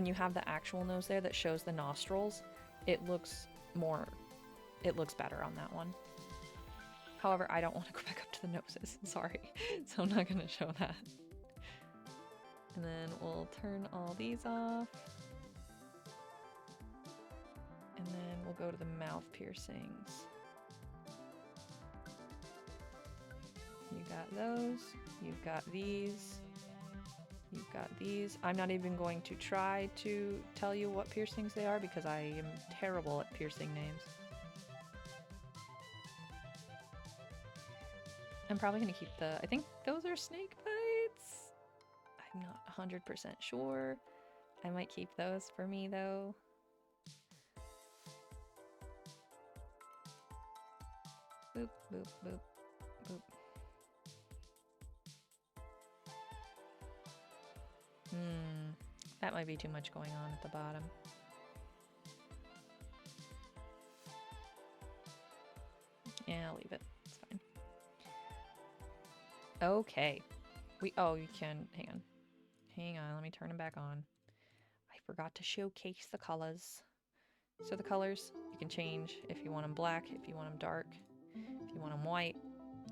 you have the actual nose there that shows the nostrils, it looks better on that one. However, I don't want to go back up to the noses, sorry. So I'm not going to show that. And then we'll turn all these off. And then we'll go to the mouth piercings. You got those, you've got these, you've got these. I'm not even going to try to tell you what piercings they are because I am terrible at piercing names. I'm probably going to keep I think those are snake bites. I'm not 100% sure. I might keep those for me though. Boop, boop, boop, boop. That might be too much going on at the bottom. Yeah, I'll leave it. It's fine. Okay. Oh, you can, hang on. Hang on, let me turn them back on. I forgot to showcase the colors. So the colors, you can change if you want them black, if you want them dark, if you want them white.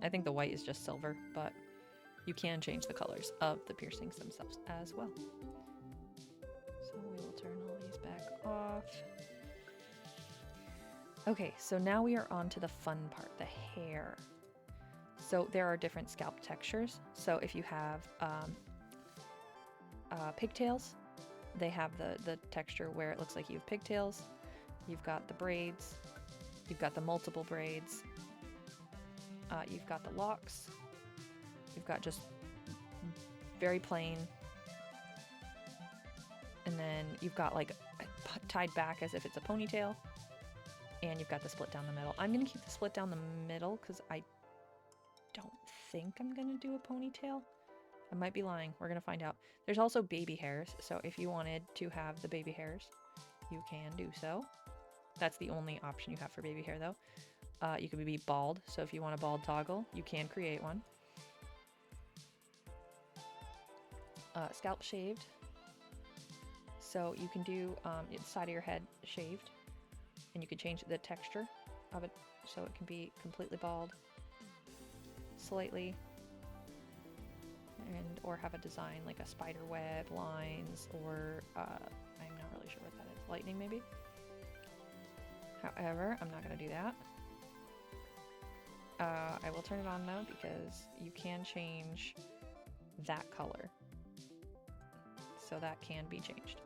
I think the white is just silver, but you can change the colors of the piercings themselves as well. So we will turn all these back off. Okay, so now we are on to the fun part, the hair. So there are different scalp textures. So if you have pigtails, they have the texture where it looks like you have pigtails. You've got the braids. You've got the multiple braids. You've got the locks. You've got just very plain. And then you've got like tied back as if it's a ponytail. And you've got the split down the middle. I'm going to keep the split down the middle because I don't think I'm going to do a ponytail. I might be lying. We're going to find out. There's also baby hairs. So if you wanted to have the baby hairs, you can do so. That's the only option you have for baby hair though. You could be bald, so if you want a bald toggle, you can create one. Scalp shaved, so you can do the side of your head shaved, and you can change the texture of it so it can be completely bald, slightly, and or have a design like a spider web, lines, or I'm not really sure what that is. Lightning, maybe? However, I'm not going to do that. I will turn it on though, because you can change that color. So that can be changed.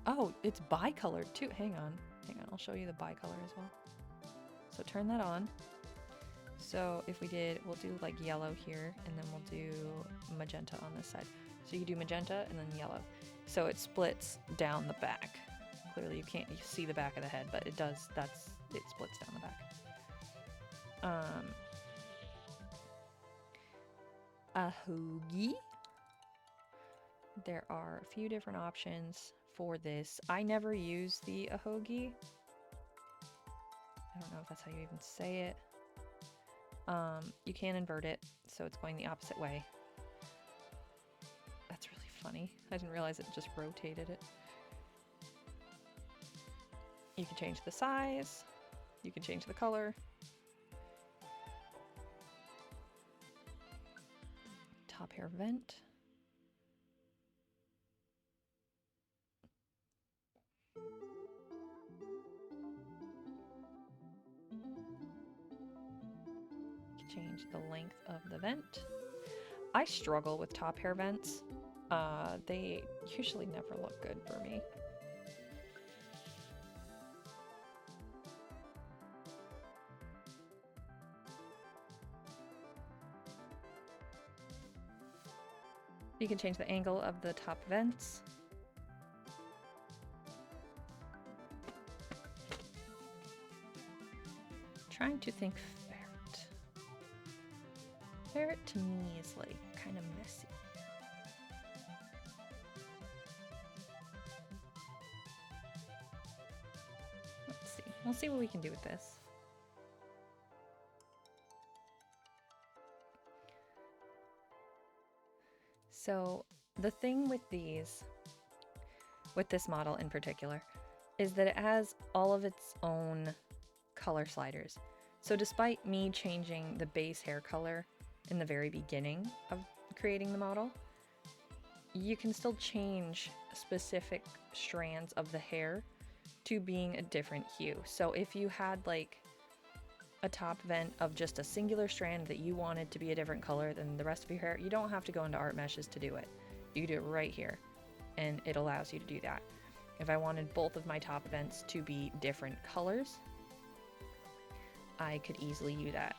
Oh, it's bicolored too. Hang on, I'll show you the bicolor as well. So turn that on. So if we did, we'll do like yellow here, and then we'll do magenta on this side. So you do magenta and then yellow. So it splits down the back. Clearly you can't see the back of the head, but it does, it splits down the back. A hoagie. There are a few different options for this. I never use the ahogi. I don't know if that's how you even say it. You can invert it, so it's going the opposite way. That's really funny. I didn't realize it just rotated it. You can change the size. You can change the color. Top hair vent. Change the length of the vent. I struggle with top hair vents. They usually never look good for me. You can change the angle of the top vents. Trying to think ferret. Ferret to me is like kind of messy. Let's see. We'll see what we can do with this. So the thing with this model in particular, is that it has all of its own color sliders. So despite me changing the base hair color in the very beginning of creating the model, you can still change specific strands of the hair to being a different hue. So if you had like a top vent of just a singular strand that you wanted to be a different color than the rest of your hair, you don't have to go into art meshes to do it. You do it right here, and it allows you to do that. If I wanted both of my top vents to be different colors, I could easily do that.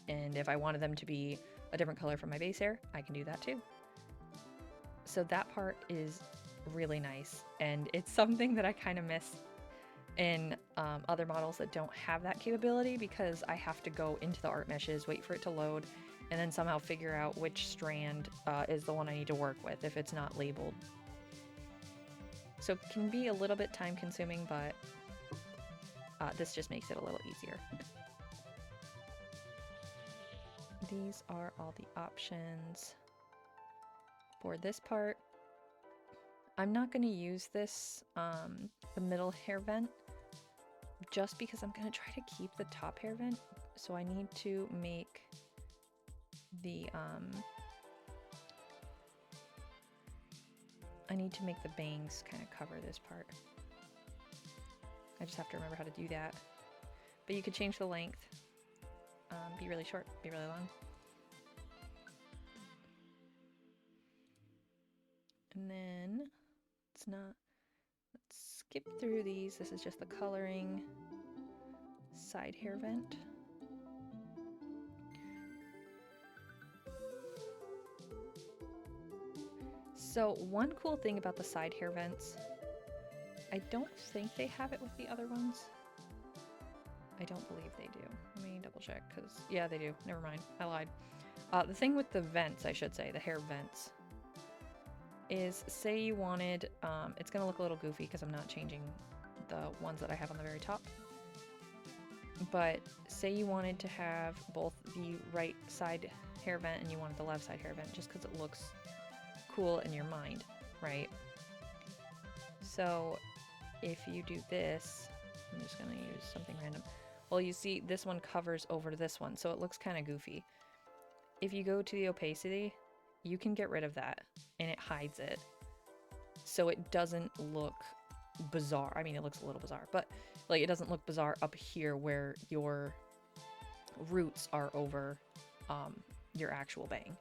And if I wanted them to be a different color from my base hair, I can do that too. So that part is really nice, and it's something that I kind of miss in other models that don't have that capability, because I have to go into the art meshes, wait for it to load, and then somehow figure out which strand is the one I need to work with if it's not labeled. So it can be a little bit time consuming, but this just makes it a little easier. These are all the options for this part. I'm not going to use this, the middle hair vent, just because I'm going to try to keep the top hair vent. So I need to make the, the bangs kind of cover this part. I just have to remember how to do that. But you could change the length, be really short, be really long. And then let's skip through these. This is just the coloring side hair vent. So one cool thing about the side hair vents, I don't think they have it with the other ones. I don't believe they do. Let me double check, because yeah, they do. Never mind, I lied. The thing with the vents, I should say, the hair vents, is say you wanted, it's gonna look a little goofy because I'm not changing the ones that I have on the very top. But say you wanted to have both the right side hair vent and you wanted the left side hair vent just because it looks cool in your mind, right? So if you do this, I'm just gonna use something random. Well, you see this one covers over this one, so it looks kind of goofy. If you go to the opacity, you can get rid of that and it hides it. So it doesn't look bizarre. I mean, it looks a little bizarre, but like it doesn't look bizarre up here where your roots are over your actual bang.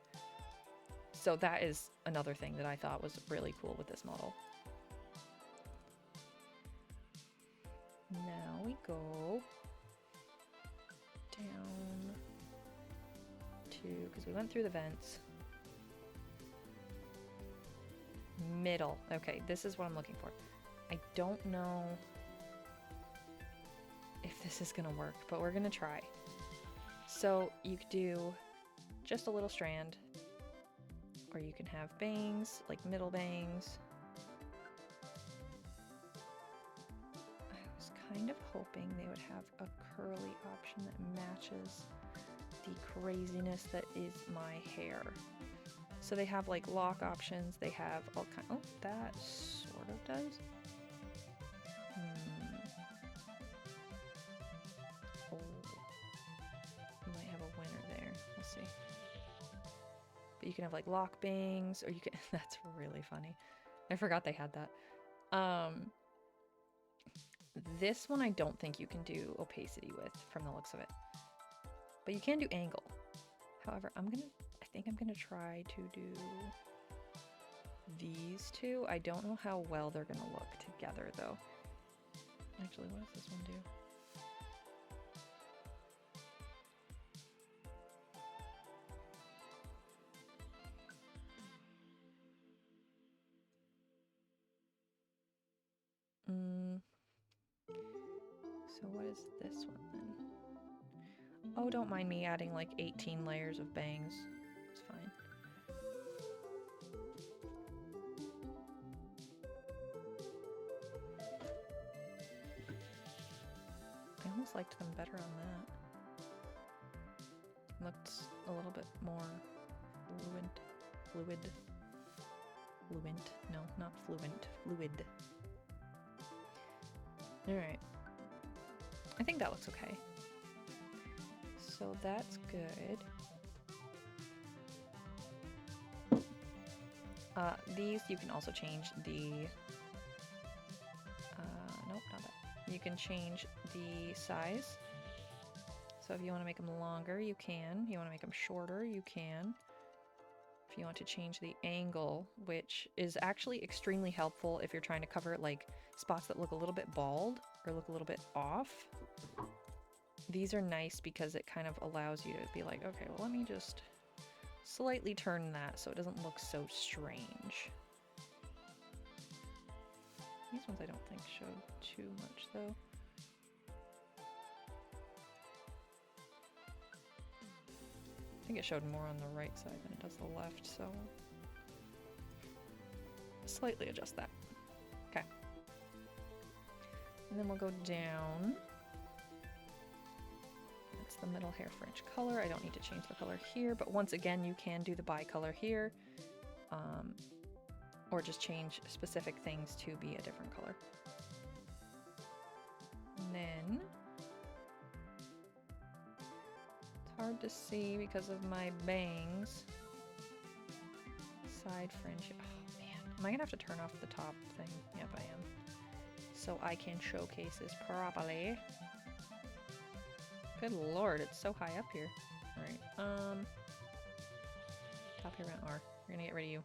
So that is another thing that I thought was really cool with this model. Now we go down to, because we went through the vents. Middle. Okay, this is what I'm looking for. I don't know if this is gonna work, but we're gonna try. So you could do just a little strand, or you can have bangs, like middle bangs. I was kind of hoping they would have a curly option that matches the craziness that is my hair. So they have like lock options, they have all kind. Oh, that sort of does. Oh, you might have a winner there. We'll see. But you can have like lock bangs, or you can. That's really funny. I forgot they had that. This one I don't think you can do opacity with, from the looks of it. But you can do angle. However, I think I'm gonna try to do these two. I don't know how well they're gonna look together though. Actually, what does this one do? So what is this one then? Oh, don't mind me adding like 18 layers of bangs. It's fine. I almost liked them better on that. Looked a little bit more fluid. No, not fluent. Fluid. Alright. I think that looks okay. So that's good. These you can also change the... nope, not that. You can change the size. So if you want to make them longer, you can. If you want to make them shorter, you can. If you want to change the angle, which is actually extremely helpful if you're trying to cover like spots that look a little bit bald or look a little bit off. These are nice because it kind of allows you to be like, okay, well, let me just slightly turn that so it doesn't look so strange. These ones I don't think showed too much though. I think it showed more on the right side than it does the left, so slightly adjust that. Okay. And then we'll go down. That's the middle hair fringe color. I don't need to change the color here, but once again, you can do the bicolor here, or just change specific things to be a different color. And then hard to see because of my bangs. Side fringe. Oh man, am I gonna have to turn off the top thing? Yep, I am. So I can showcase this properly. Good lord, it's so high up here. Alright, top hair vent R. We're gonna get rid of you.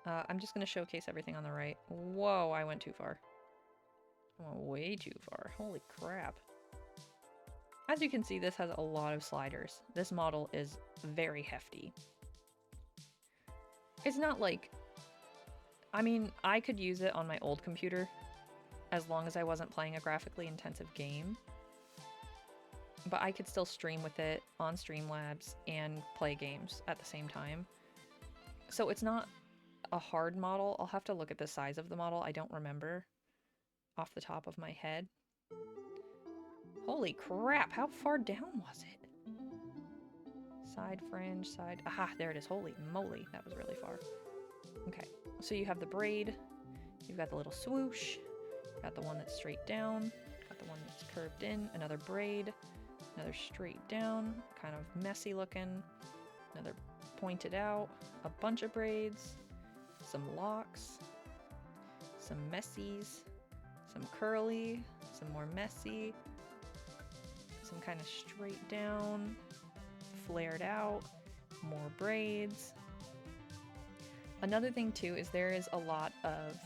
I'm just gonna showcase everything on the right. Whoa, I went too far. I went way too far. Holy crap. As you can see, this has a lot of sliders. This model is very hefty. It's not like... I mean, I could use it on my old computer as long as I wasn't playing a graphically intensive game. But I could still stream with it on Streamlabs and play games at the same time. So it's not a hard model. I'll have to look at the size of the model. I don't remember off the top of my head. Holy crap, how far down was it? Side fringe, side... Aha, there it is. Holy moly, that was really far. Okay, so you have the braid, you've got the little swoosh, got the one that's straight down, got the one that's curved in, another braid, another straight down, kind of messy looking, another pointed out, a bunch of braids, some locks, some messies, some curly, some more messy, some kind of straight down, flared out, more braids. Another thing too is there is a lot of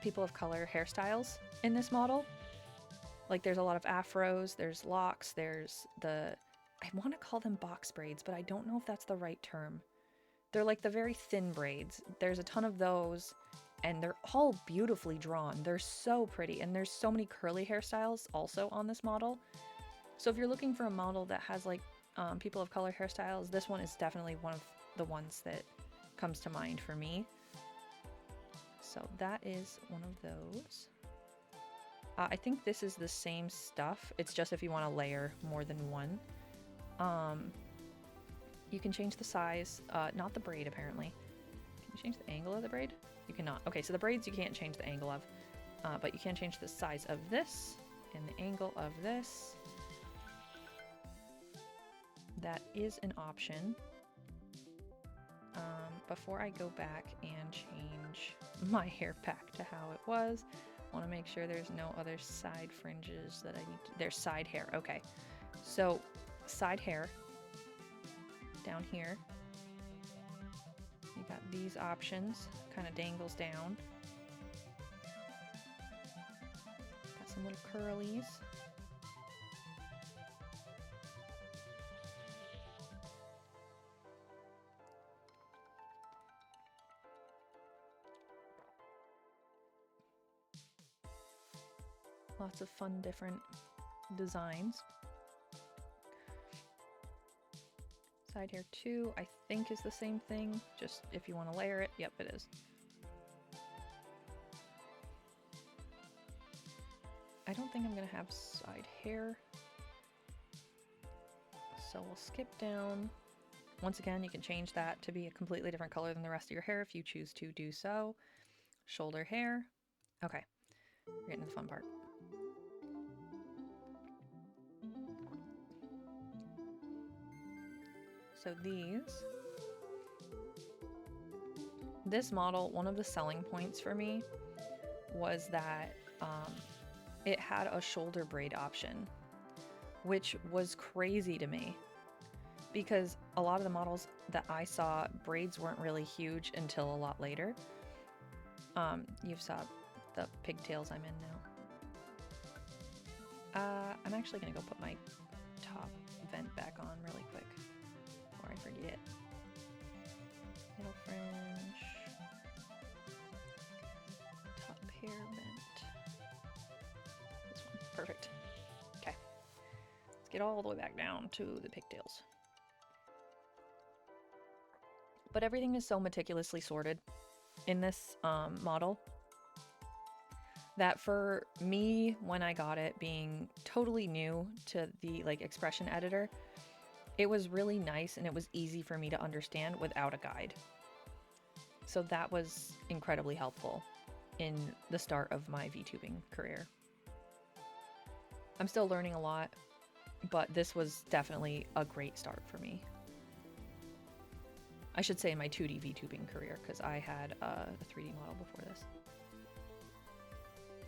people of color hairstyles in this model. Like there's a lot of afros, there's locks, there's the, I want to call them box braids, but I don't know if that's the right term. They're like the very thin braids. There's a ton of those, and they're all beautifully drawn. They're so pretty, and there's so many curly hairstyles also on this model. So if you're looking for a model that has like people of color hairstyles, this one is definitely one of the ones that comes to mind for me. So that is one of those. I think this is the same stuff. It's just if you want to layer more than one. You can change the size, not the braid apparently. Can you change the angle of the braid? You cannot. Okay, so the braids you can't change the angle of, but you can change the size of this and the angle of this. That is an option. Before I go back and change my hair back to how it was, I want to make sure there's no other side fringes that I need to... There's side hair. Okay. So, side hair. Down here. You got these options. Kind of dangles down. Got some little curlies. Lots of fun different designs. Side hair 2, I think is the same thing, just if you want to layer it. Yep, it is. I don't think I'm going to have side hair. So we'll skip down. Once again, you can change that to be a completely different color than the rest of your hair if you choose to do so. Shoulder hair. Okay, we're getting to the fun part. So this model, one of the selling points for me was that it had a shoulder braid option, which was crazy to me because a lot of the models that I saw, braids weren't really huge until a lot later. You saw the pigtails I'm in now. I'm actually gonna go put my top vent back on really quick before I forget. Middle fringe, top hair vent. This one, perfect. Okay, let's get all the way back down to the pigtails. But everything is so meticulously sorted in this model that for me, when I got it, being totally new to the expression editor, it was really nice and it was easy for me to understand without a guide. So that was incredibly helpful in the start of my VTubing career. I'm still learning a lot, but this was definitely a great start for me. I should say my 2D VTubing career, because I had a 3D model before this.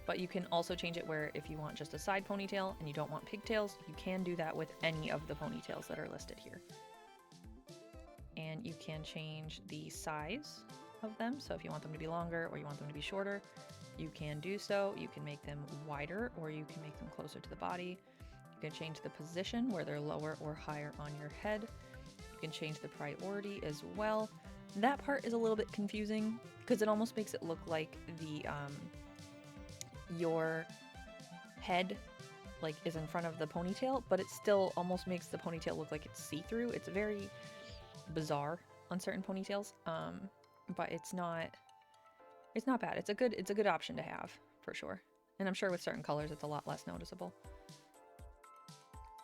But you can also change it where if you want just a side ponytail and you don't want pigtails, you can do that with any of the ponytails that are listed here. And you can change the size of them. So if you want them to be longer or you want them to be shorter, you can do so. You can make them wider or you can make them closer to the body. You can change the position where they're lower or higher on your head. You can change the priority as well. That part is a little bit confusing because it almost makes it look like the your head is in front of the ponytail, but it still almost makes the ponytail look like it's see-through. It's very bizarre on certain ponytails, but it's not It's not bad. It's a good option to have, for sure. And I'm sure with certain colors it's a lot less noticeable.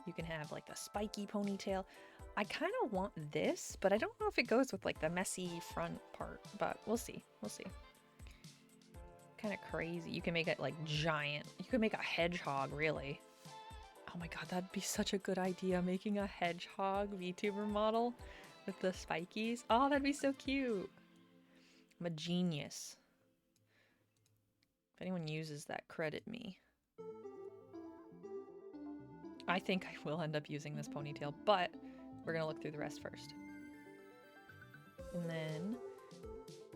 You can have like a spiky ponytail. I kind of want this, but I don't know if it goes with like the messy front part, but we'll see. We'll see. Kind of crazy. You can make it like giant. You could make a hedgehog, really. Oh my god, that'd be such a good idea, making a hedgehog VTuber model with the spikies. Oh, that'd be so cute. I'm a genius. If anyone uses that, credit me. I think I will end up using this ponytail, but we're gonna look through the rest first. And then,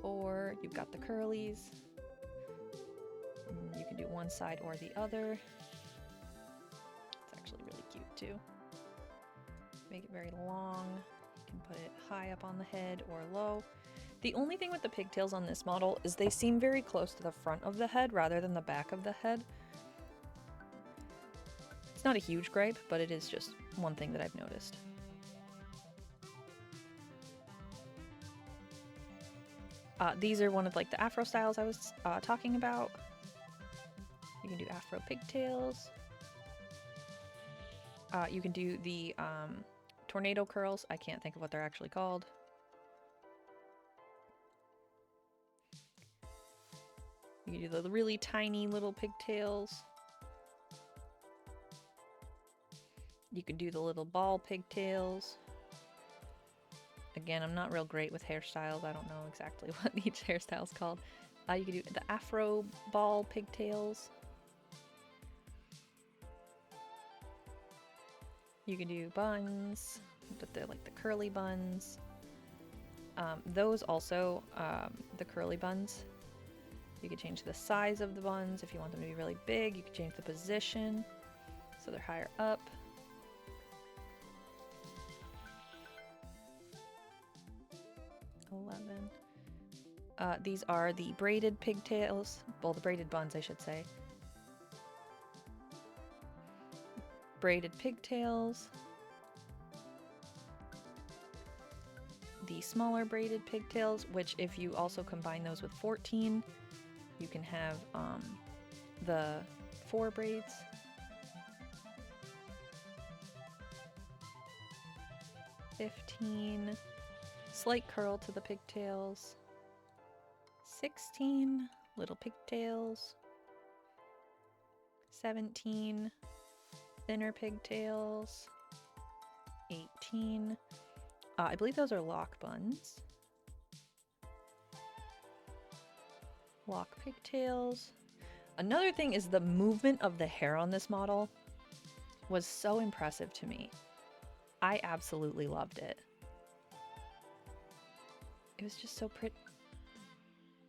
or you've got the curlies. And you can do one side or the other. It's actually really cute too. Make it very long. You can put it high up on the head or low. The only thing with the pigtails on this model is they seem very close to the front of the head rather than the back of the head. It's not a huge gripe, but it is just one thing that I've noticed. These are one of like the afro styles I was talking about. You can do afro pigtails. You can do the tornado curls. I can't think of what they're actually called. You can do the really tiny little pigtails. You can do the little ball pigtails. Again, I'm not real great with hairstyles. I don't know exactly what each hairstyle is called. You can do the afro ball pigtails. You can do buns, but they're like the curly buns. Those also, the curly buns, you can change the size of the buns. If you want them to be really big, you can change the position so they're higher up. These are the braided pigtails. Well, the braided buns, I should say. Braided pigtails. The smaller braided pigtails, which if you also combine those with 14, you can have the 4 braids. $15. Slight curl to the pigtails. $16. Little pigtails. $17. Thinner pigtails. $18. I believe those are lock buns. Lock pigtails. Another thing is the movement of the hair on this model was so impressive to me. I absolutely loved it. It was just so pretty.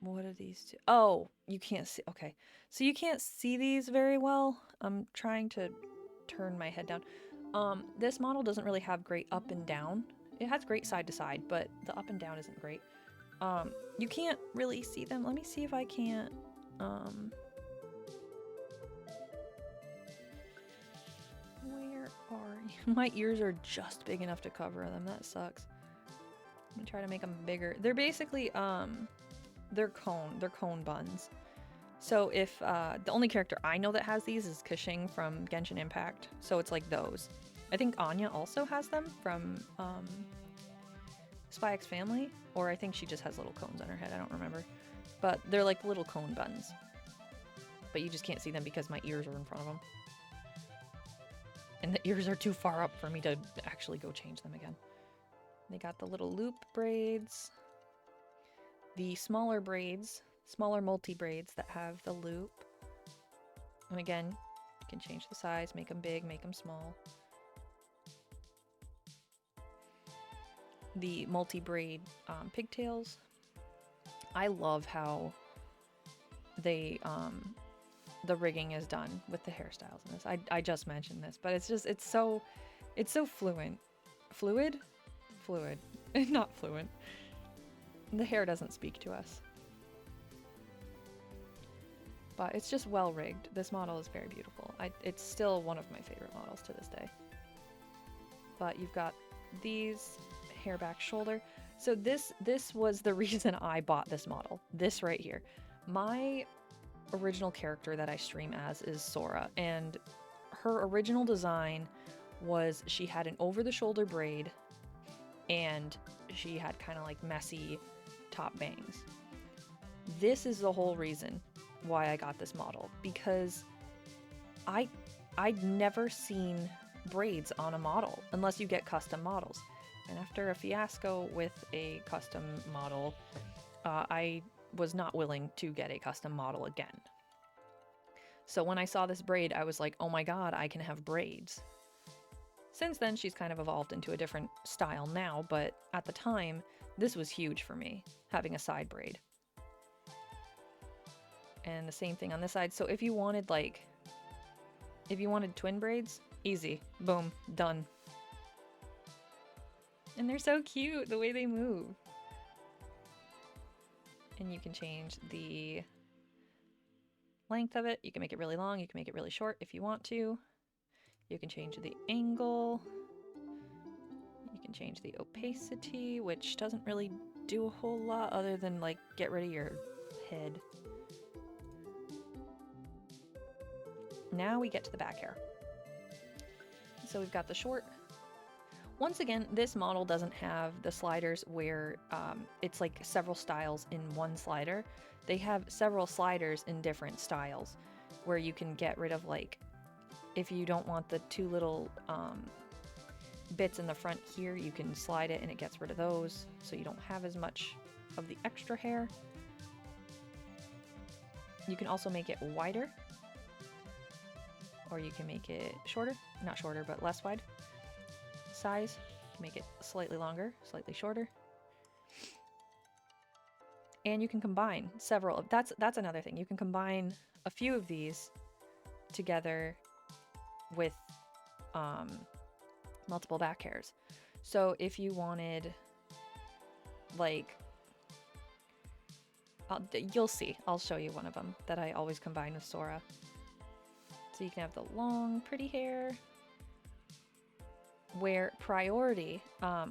What are these two? Oh, you can't see. Okay. So you can't see these very well. I'm trying to turn my head down. This model doesn't really have great up and down. It has great side to side, but the up and down isn't great. You can't really see them. Let me see if I can't. Where are you? My ears are just big enough to cover them. That sucks. Let me try to make them bigger. They're basically, they're cone buns. So if, the only character I know that has these is Keqing from Genshin Impact. So it's like those. I think Anya also has them from, Spy X Family. Or I think she just has little cones on her head. I don't remember. But they're like little cone buns. But you just can't see them because my ears are in front of them. And the ears are too far up for me to actually go change them again. They got the little loop braids. The smaller braids, smaller multi-braids that have the loop. And again, you can change the size, make them big, make them small. The multi-braid pigtails. I love how they, the rigging is done with the hairstyles in this. I just mentioned this, but it's just, it's so fluent. Fluid? Fluid. Not fluent. The hair doesn't speak to us. But it's just well rigged. This model is very beautiful. It's still one of my favorite models to this day. But you've got these hair back shoulder. So this was the reason I bought this model. This right here. My original character that I stream as is Sora, and her original design was she had an over-the-shoulder braid and she had kind of like messy top bangs. This is the whole reason why I got this model, because I'd never seen braids on a model unless you get custom models. And after a fiasco with a custom model, I was not willing to get a custom model again. So when I saw this braid, I was like, oh my god, I can have braids. Since then, she's kind of evolved into a different style now, but at the time, this was huge for me, having a side braid. And the same thing on this side. So if you wanted twin braids, easy, boom, done. And they're so cute, the way they move. And you can change the length of it. You can make it really long, you can make it really short if you want to. You can change the angle. You can change the opacity, which doesn't really do a whole lot other than like get rid of your head. Now we get to the back hair. So we've got the short. Once again, this model doesn't have the sliders where it's like several styles in one slider. They have several sliders in different styles where you can get rid of, like, if you don't want the two little bits in the front here, you can slide it and it gets rid of those, so you don't have as much of the extra hair. You can also make it wider, or you can make it shorter, not shorter, but less wide size. Make it slightly longer, slightly shorter. And you can combine several of, that's another thing. You can combine a few of these together with multiple back hairs. So if you wanted, like, you'll see, I'll show you one of them that I always combine with Sora. So you can have the long, pretty hair, where priority,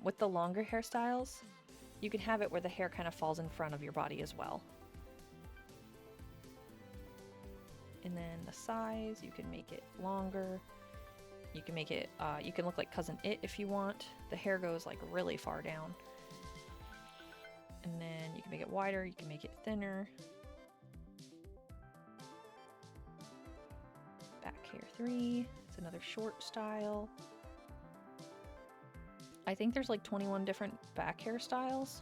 with the longer hairstyles, you can have it where the hair kind of falls in front of your body as well. And then the size, you can make it longer. You can make it, you can look like Cousin It if you want. The hair goes like really far down. And then you can make it wider, you can make it thinner. Back hair 3, it's another short style. I think there's like 21 different back hair styles.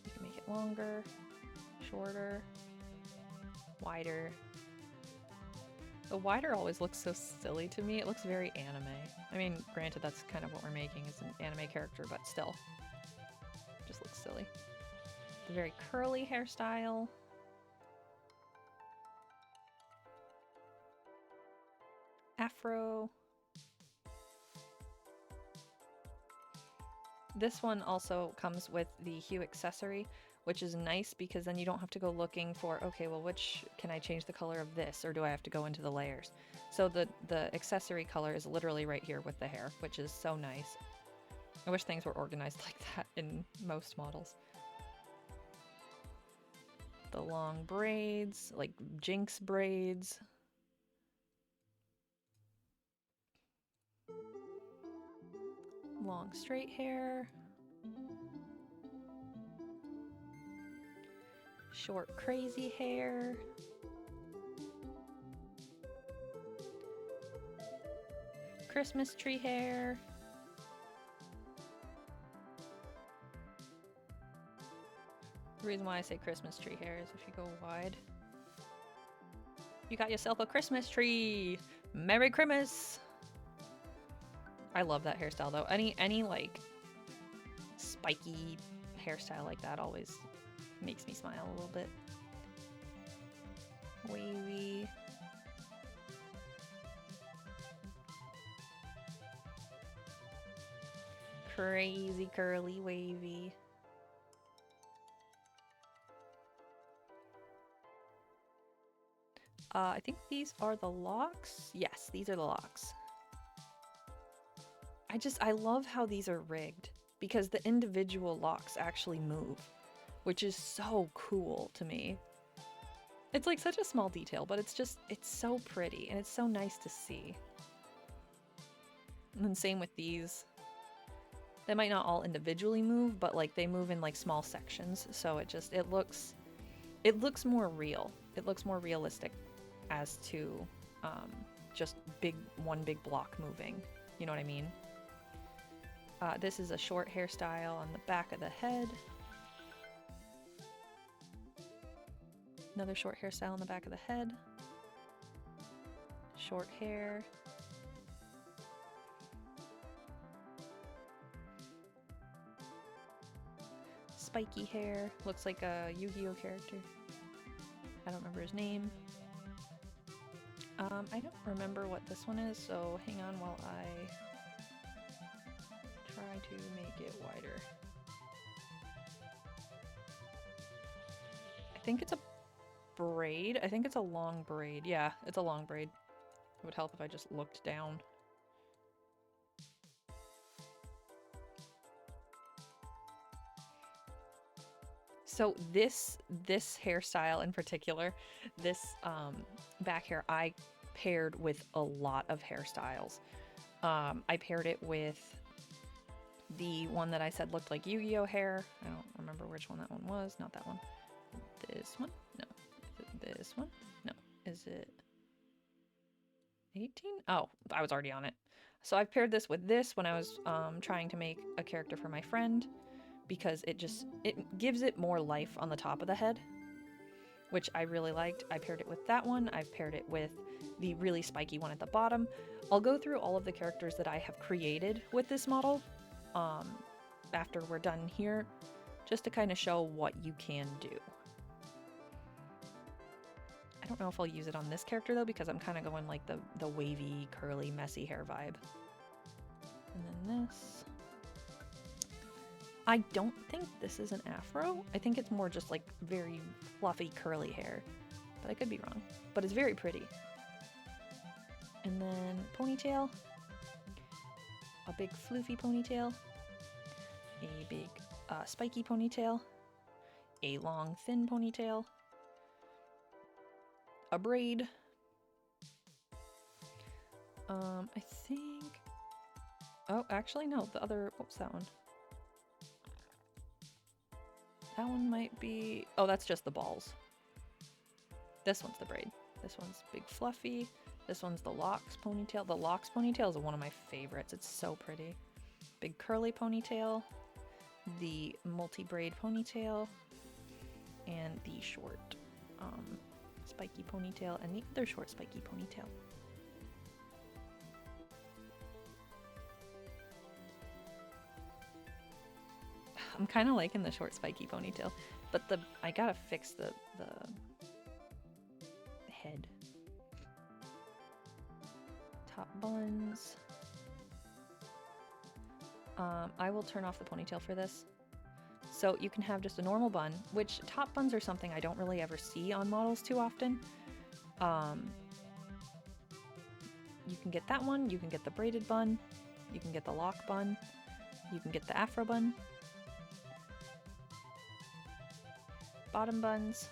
You can make it longer, shorter, wider. The wider always looks so silly to me. It looks very anime. I mean, granted, that's kind of what we're making, is an anime character, but still. It just looks silly. The very curly hairstyle. Afro. This one also comes with the hue accessory, which is nice because then you don't have to go looking for, okay, well, which can I change the color of this, or do I have to go into the layers? So the accessory color is literally right here with the hair, which is so nice. I wish things were organized like that in most models. The long braids, like Jinx braids. Long straight hair. Short crazy hair. Christmas tree hair. The reason why I say Christmas tree hair is if you go wide, you got yourself a Christmas tree. Merry Christmas. I love that hairstyle though. Any like spiky hairstyle like that always makes me smile a little bit. Wavy. Crazy curly wavy. I think these are the locks. Yes, these are the locks. I love how these are rigged because the individual locks actually move. which is so cool to me. It's like such a small detail, but it's so pretty and it's so nice to see. And then same with these. They might not all individually move, but like they move in like small sections, so it looks more real. It looks more realistic as to just one big block moving. You know what I mean? This is a short hairstyle on the back of the head. Another short hairstyle on the back of the head. Short hair. Spiky hair. Looks like a Yu-Gi-Oh character. I don't remember his name. I don't remember what this one is, so hang on while I try to make it wider. I think it's a braid. I think it's a long braid. Yeah, it's a long braid. It would help if I just looked down. So this hairstyle in particular, this back hair, I paired with a lot of hairstyles. I paired it with the one that I said looked like Yu-Gi-Oh hair. I don't remember which one that one was. Not that one. This one? No. Is it this one? No. Is it 18? Oh, I was already on it. So I've paired this with this when I was trying to make a character for my friend, because it gives it more life on the top of the head, which I really liked. I paired it with that one. I've paired it with the really spiky one at the bottom. I'll go through all of the characters that I have created with this model after we're done here, just to kind of show what you can do. I don't know if I'll use it on this character though, because I'm kind of going like the wavy, curly, messy hair vibe. And then this. I don't think this is an afro. I think it's more just like very fluffy, curly hair. But I could be wrong. But it's very pretty. And then ponytail. A big floofy ponytail. A big spiky ponytail. A long, thin ponytail. A braid. I think... Oh, actually, no. The other... What's that one? That one might be... Oh, that's just the balls. This one's the braid. This one's big fluffy. This one's the locks ponytail. The locks ponytail is one of my favorites. It's so pretty. Big curly ponytail. The multi-braid ponytail. And the short spiky ponytail. And the other short spiky ponytail. I'm kind of liking the short spiky ponytail, but I gotta fix the head. Top buns. I will turn off the ponytail for this. So you can have just a normal bun, which top buns are something I don't really ever see on models too often. You can get that one, you can get the braided bun, you can get the lock bun, you can get the afro bun. Bottom buns,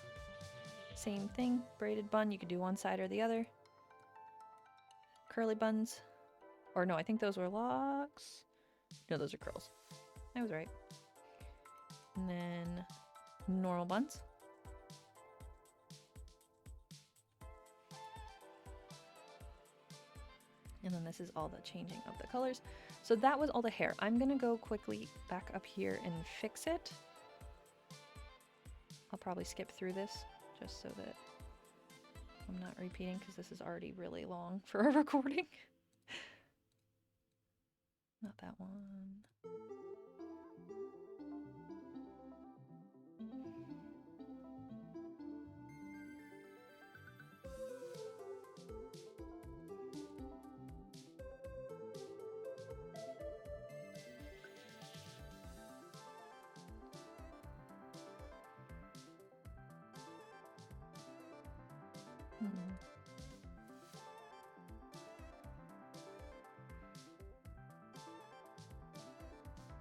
same thing, braided bun, you could do one side or the other. Curly buns, or no, I think those were locks. No, those are curls. I was right. And then normal buns. And then this is all the changing of the colors. So that was all the hair. I'm gonna go quickly back up here and fix it. I'll probably skip through this just so that I'm not repeating, because this is already really long for a recording. Not that one.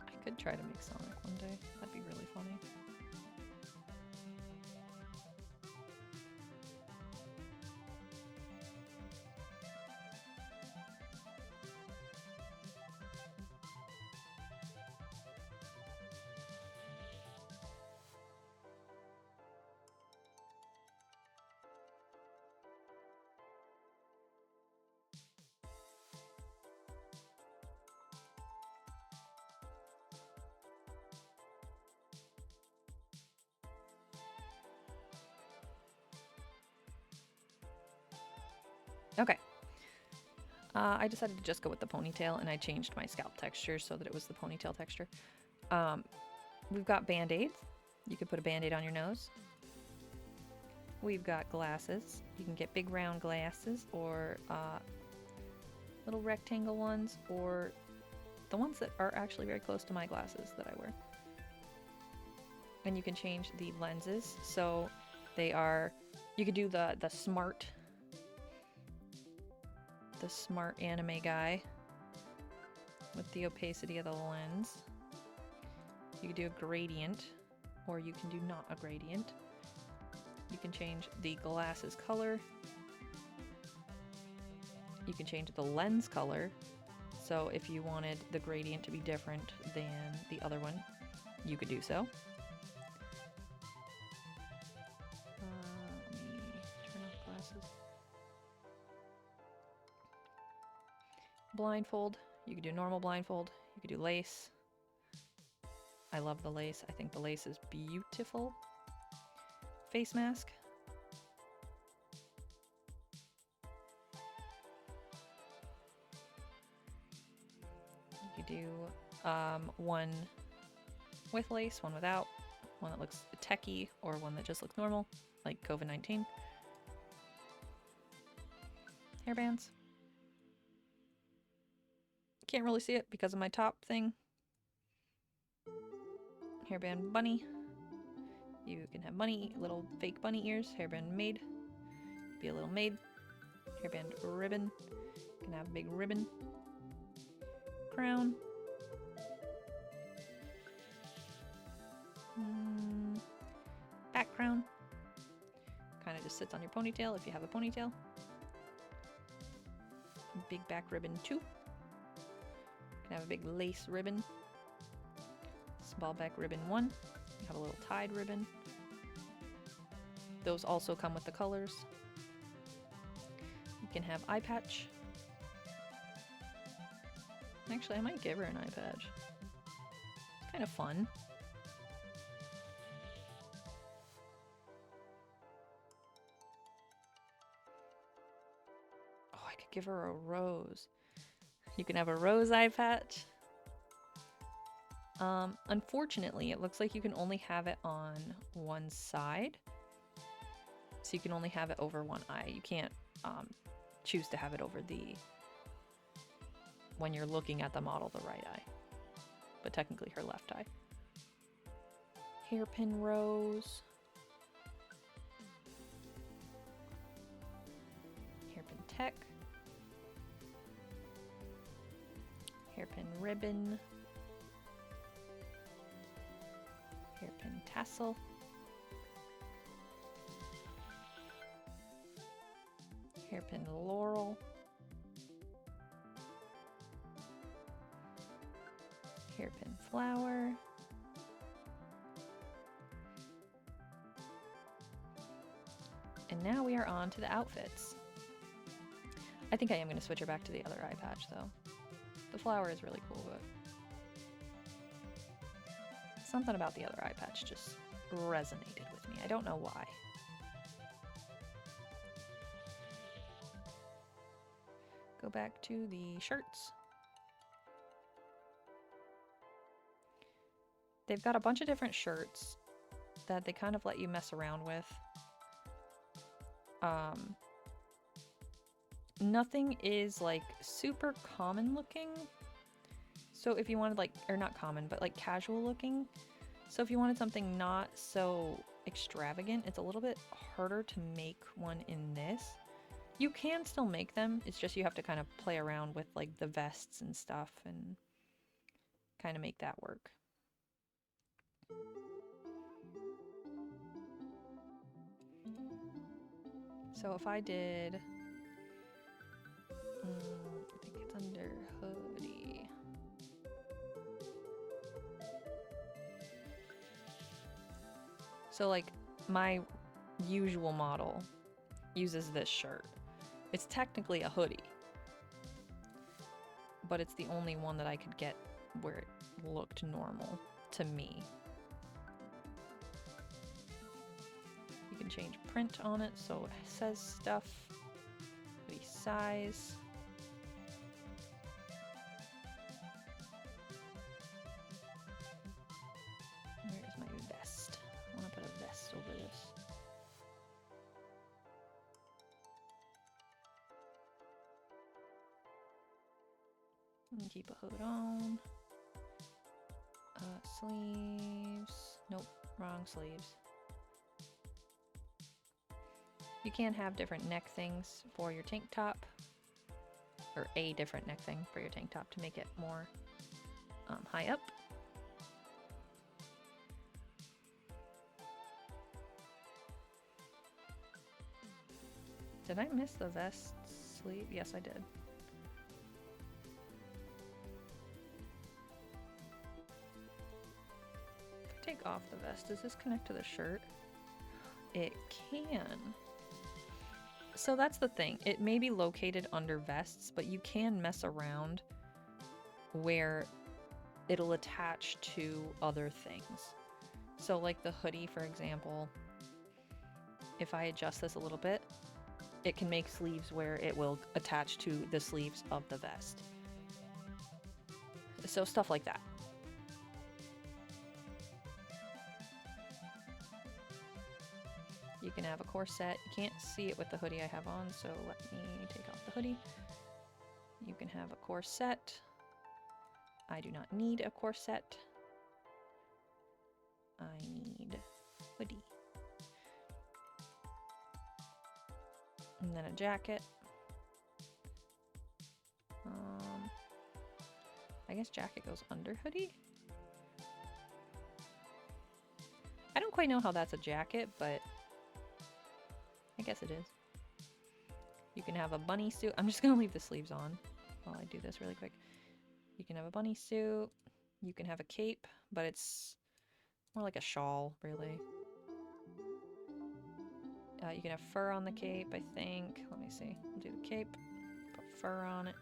I could try to make Sonic one day. That'd be really funny. Okay. I decided to just go with the ponytail, and I changed my scalp texture so that it was the ponytail texture. We've got band-aids. You could put a band-aid on your nose. We've got glasses. You can get big round glasses or little rectangle ones, or the ones that are actually very close to my glasses that I wear. And you can change the lenses, so they are, you could do the smart anime guy with the opacity of the lens. You can do a gradient, or you can do not a gradient. You can change the glasses color. You can change the lens color. So if you wanted the gradient to be different than the other one, you could do so. Let me turn off glasses. Blindfold. You could do normal blindfold. You could do lace. I love the lace. I think the lace is beautiful. Face mask. You could do one with lace, one without, one that looks techie, or one that just looks normal, like COVID-19. Hairbands. Can't really see it because of my top thing. Hairband bunny. You can have bunny, little fake bunny ears. Hairband maid. Be a little maid. Hairband ribbon. You can have a big ribbon. Crown. Back crown. Kind of just sits on your ponytail if you have a ponytail. Big back ribbon too. You can have a big lace ribbon. Small back ribbon 1. You have a little tied ribbon. Those also come with the colors. You can have eye patch. Actually, I might give her an eye patch. It's kind of fun. Oh, I could give her a rose. You can have a rose eye patch. Unfortunately, it looks like you can only have it on one side. So you can only have it over one eye. You can't choose to have it over the, when you're looking at the model, the right eye. But technically her left eye. Hairpin rose. Hairpin tech. Hairpin ribbon. Hairpin tassel. Hairpin laurel. Hairpin flower. And now we are on to the outfits. I think I am going to switch her back to the other eye patch though. The flower is really cool, but something about the other eye patch just resonated with me. I don't know why. Go back to the shirts. They've got a bunch of different shirts that they kind of let you mess around with. Nothing is like super common looking. So if you wanted like, or not common, but like casual looking. So if you wanted something not so extravagant, it's a little bit harder to make one in this. You can still make them, it's just you have to kind of play around with like the vests and stuff and kind of make that work. So if I did, I think it's under hoodie. So like my usual model uses this shirt. It's technically a hoodie, but it's the only one that I could get where it looked normal to me. You can change print on it so it says stuff. Hoodie size. Where's my vest? I want to put a vest over this. And keep a hood on. Sleeves. Nope, wrong sleeves. You can have different neck things for your tank top, or a different neck thing for your tank top to make it more high up. Did I miss the vest sleeve? Yes, I did. If I take off the vest, does this connect to the shirt? It can. So that's the thing. It may be located under vests, but you can mess around where it'll attach to other things. So like the hoodie, for example, if I adjust this a little bit, it can make sleeves where it will attach to the sleeves of the vest. So stuff like that. You can have a corset. You can't see it with the hoodie I have on, so let me take off the hoodie. You can have a corset. I do not need a corset. I need hoodie. And then a jacket. I guess jacket goes under hoodie. I don't quite know how that's a jacket, but I guess it is. You can have a bunny suit. I'm just going to leave the sleeves on while I do this really quick. You can have a bunny suit. You can have a cape, but it's more like a shawl, really. You can have fur on the cape, I think. Let me see. I'll do the cape. Put fur on it.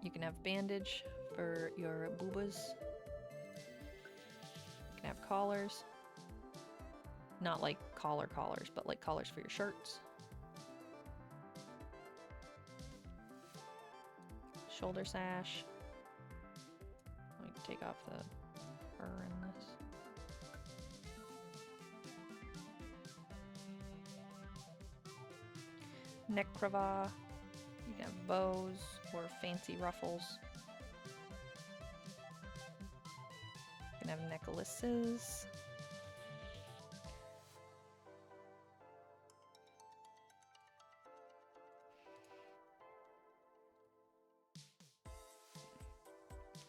You can have bandage for your boobas. You can have collars. Not like collars, but like collars for your shirts. Shoulder sash. Let me take off the fur in this. Neck cravat. You can have bows or fancy ruffles. You can have necklaces.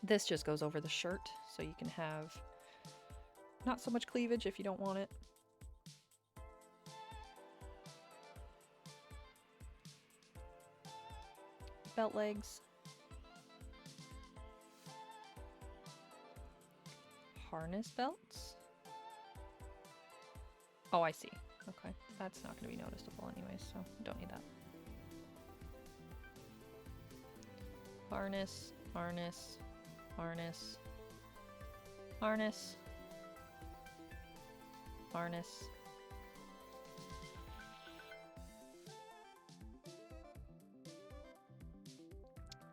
This just goes over the shirt, so you can have not so much cleavage if you don't want it. Belt legs. Harness belts. Oh, I see. Okay, that's not going to be noticeable anyway, so don't need that. Harness, harness, harness, harness, harness.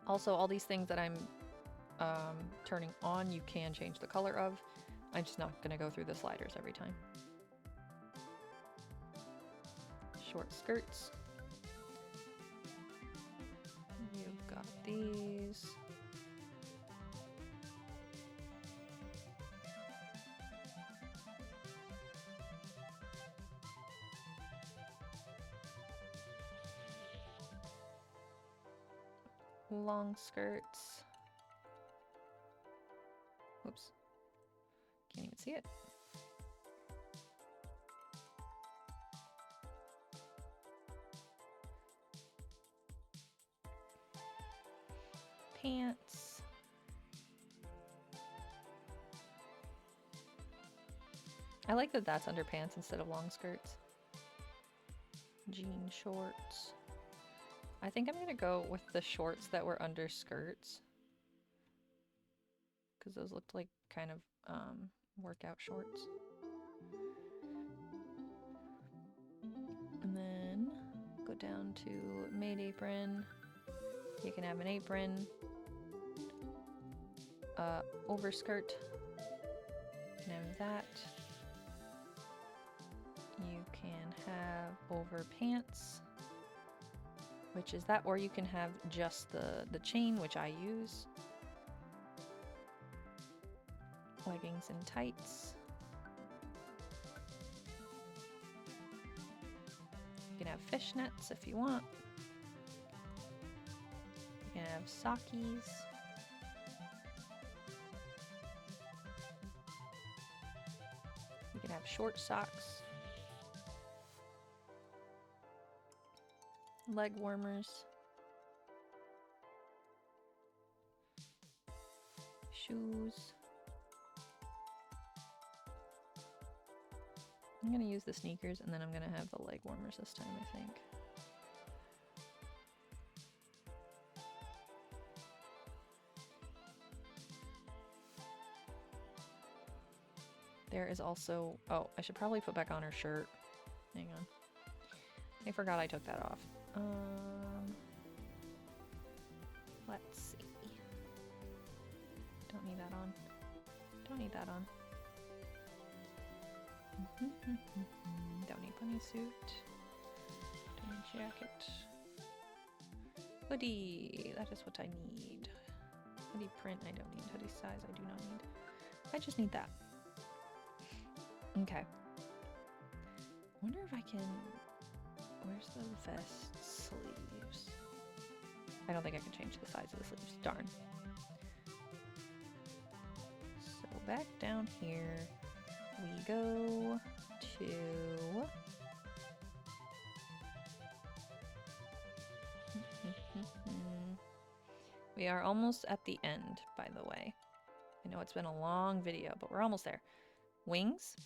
Also, all these things that I'm turning on, you can change the color of. I'm just not going to go through the sliders every time. Short skirts. You've got these. Long skirts. Oops. Can't even see it. Pants. I like that that's under pants instead of long skirts. Jean shorts. I think I'm gonna go with the shorts that were under skirts, because those looked like kind of workout shorts. And then down to maid apron. You can have an apron, overskirt. You can have that. You can have over pants, which is that, or you can have just the chain, which I use. Leggings and tights. You can have fishnets if you want. You can have sockies. You can have short socks. Leg warmers. Shoes. I'm gonna use the sneakers and then I'm gonna have the leg warmers this time, I think. There is also, oh, I should probably put back on her shirt. Hang on. I forgot I took that off. Let's see. Don't need that on. Don't need that on. Don't need bunny suit. Don't need jacket. Hoodie. That is what I need. Hoodie print I don't need. Hoodie size I do not need. I just need that. Okay. Wonder if I can... Where's the vest sleeves? I don't think I can change the size of the sleeves. Darn. So back down here we go to... We are almost at the end, by the way. I know it's been a long video, but we're almost there. Wings.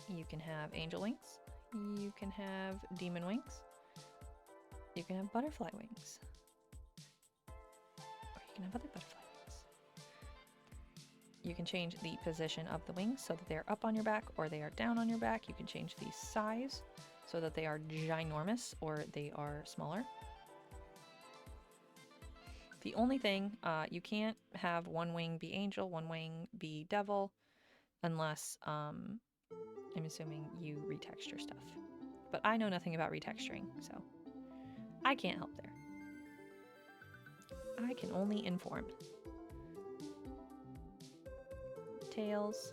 You can have angel wings. You can have demon wings. You can have butterfly wings. Or you can have other butterfly wings. You can change the position of the wings so that they are up on your back or they are down on your back. You can change the size so that they are ginormous or they are smaller. The only thing, you can't have one wing be angel, one wing be devil, unless, I'm assuming you retexture stuff. But I know nothing about retexturing, so I can't help there. I can only inform. Tails.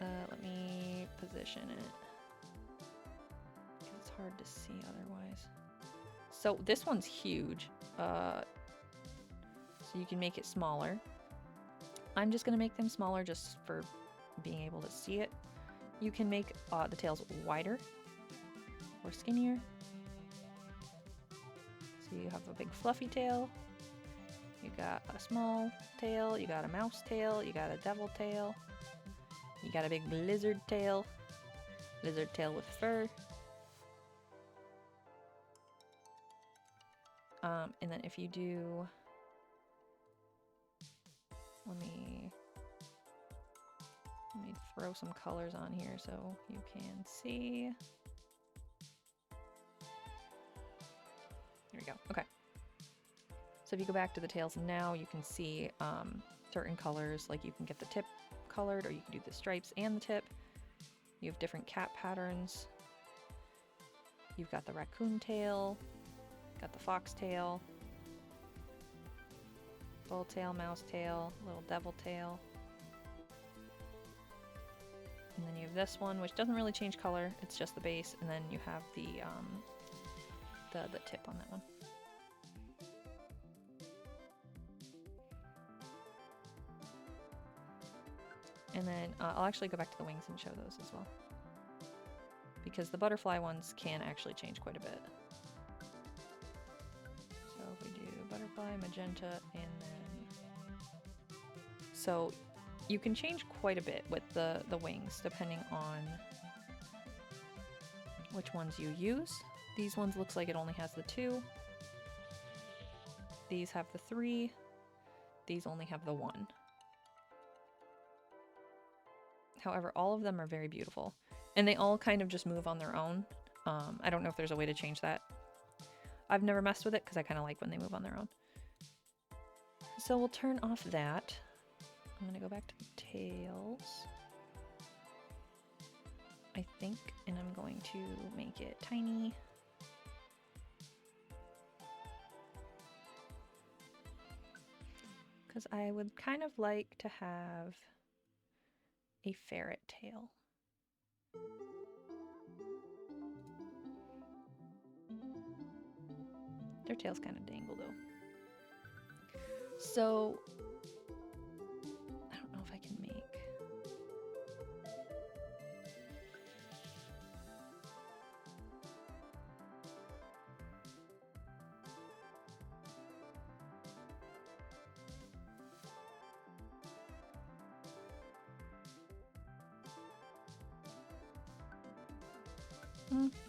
Let me position it. It's hard to see otherwise. So this one's huge. So you can make it smaller. I'm just going to make them smaller just for being able to see it. You can make the tails wider or skinnier. So you have a big fluffy tail. You got a small tail. You got a mouse tail. You got a devil tail. You got a big lizard tail. Lizard tail with fur. And then if you do, let me throw some colors on here so you can see. There we go. Okay. So if you go back to the tails now, you can see certain colors, like you can get the tip colored or you can do the stripes and the tip. You have different cat patterns. You've got the raccoon tail, got the fox tail, bull tail, mouse tail, little devil tail. And then you have this one, which doesn't really change color. It's just the base. And then you have the tip on that one. And then I'll actually go back to the wings and show those as well. Because the butterfly ones can actually change quite a bit. So if we do butterfly, magenta, and then... So you can change quite a bit with the wings depending on which ones you use. These ones looks like it only has the 2. These have the 3. These only have the 1. However, all of them are very beautiful. And they all kind of just move on their own. I don't know if there's a way to change that. I've never messed with it because I kind of like when they move on their own. So we'll turn off that. I'm going to go back to the tails, I think, and I'm going to make it tiny. Because I would kind of like to have a ferret tail. Their tail's kind of dangle though. So I don't know if I can make.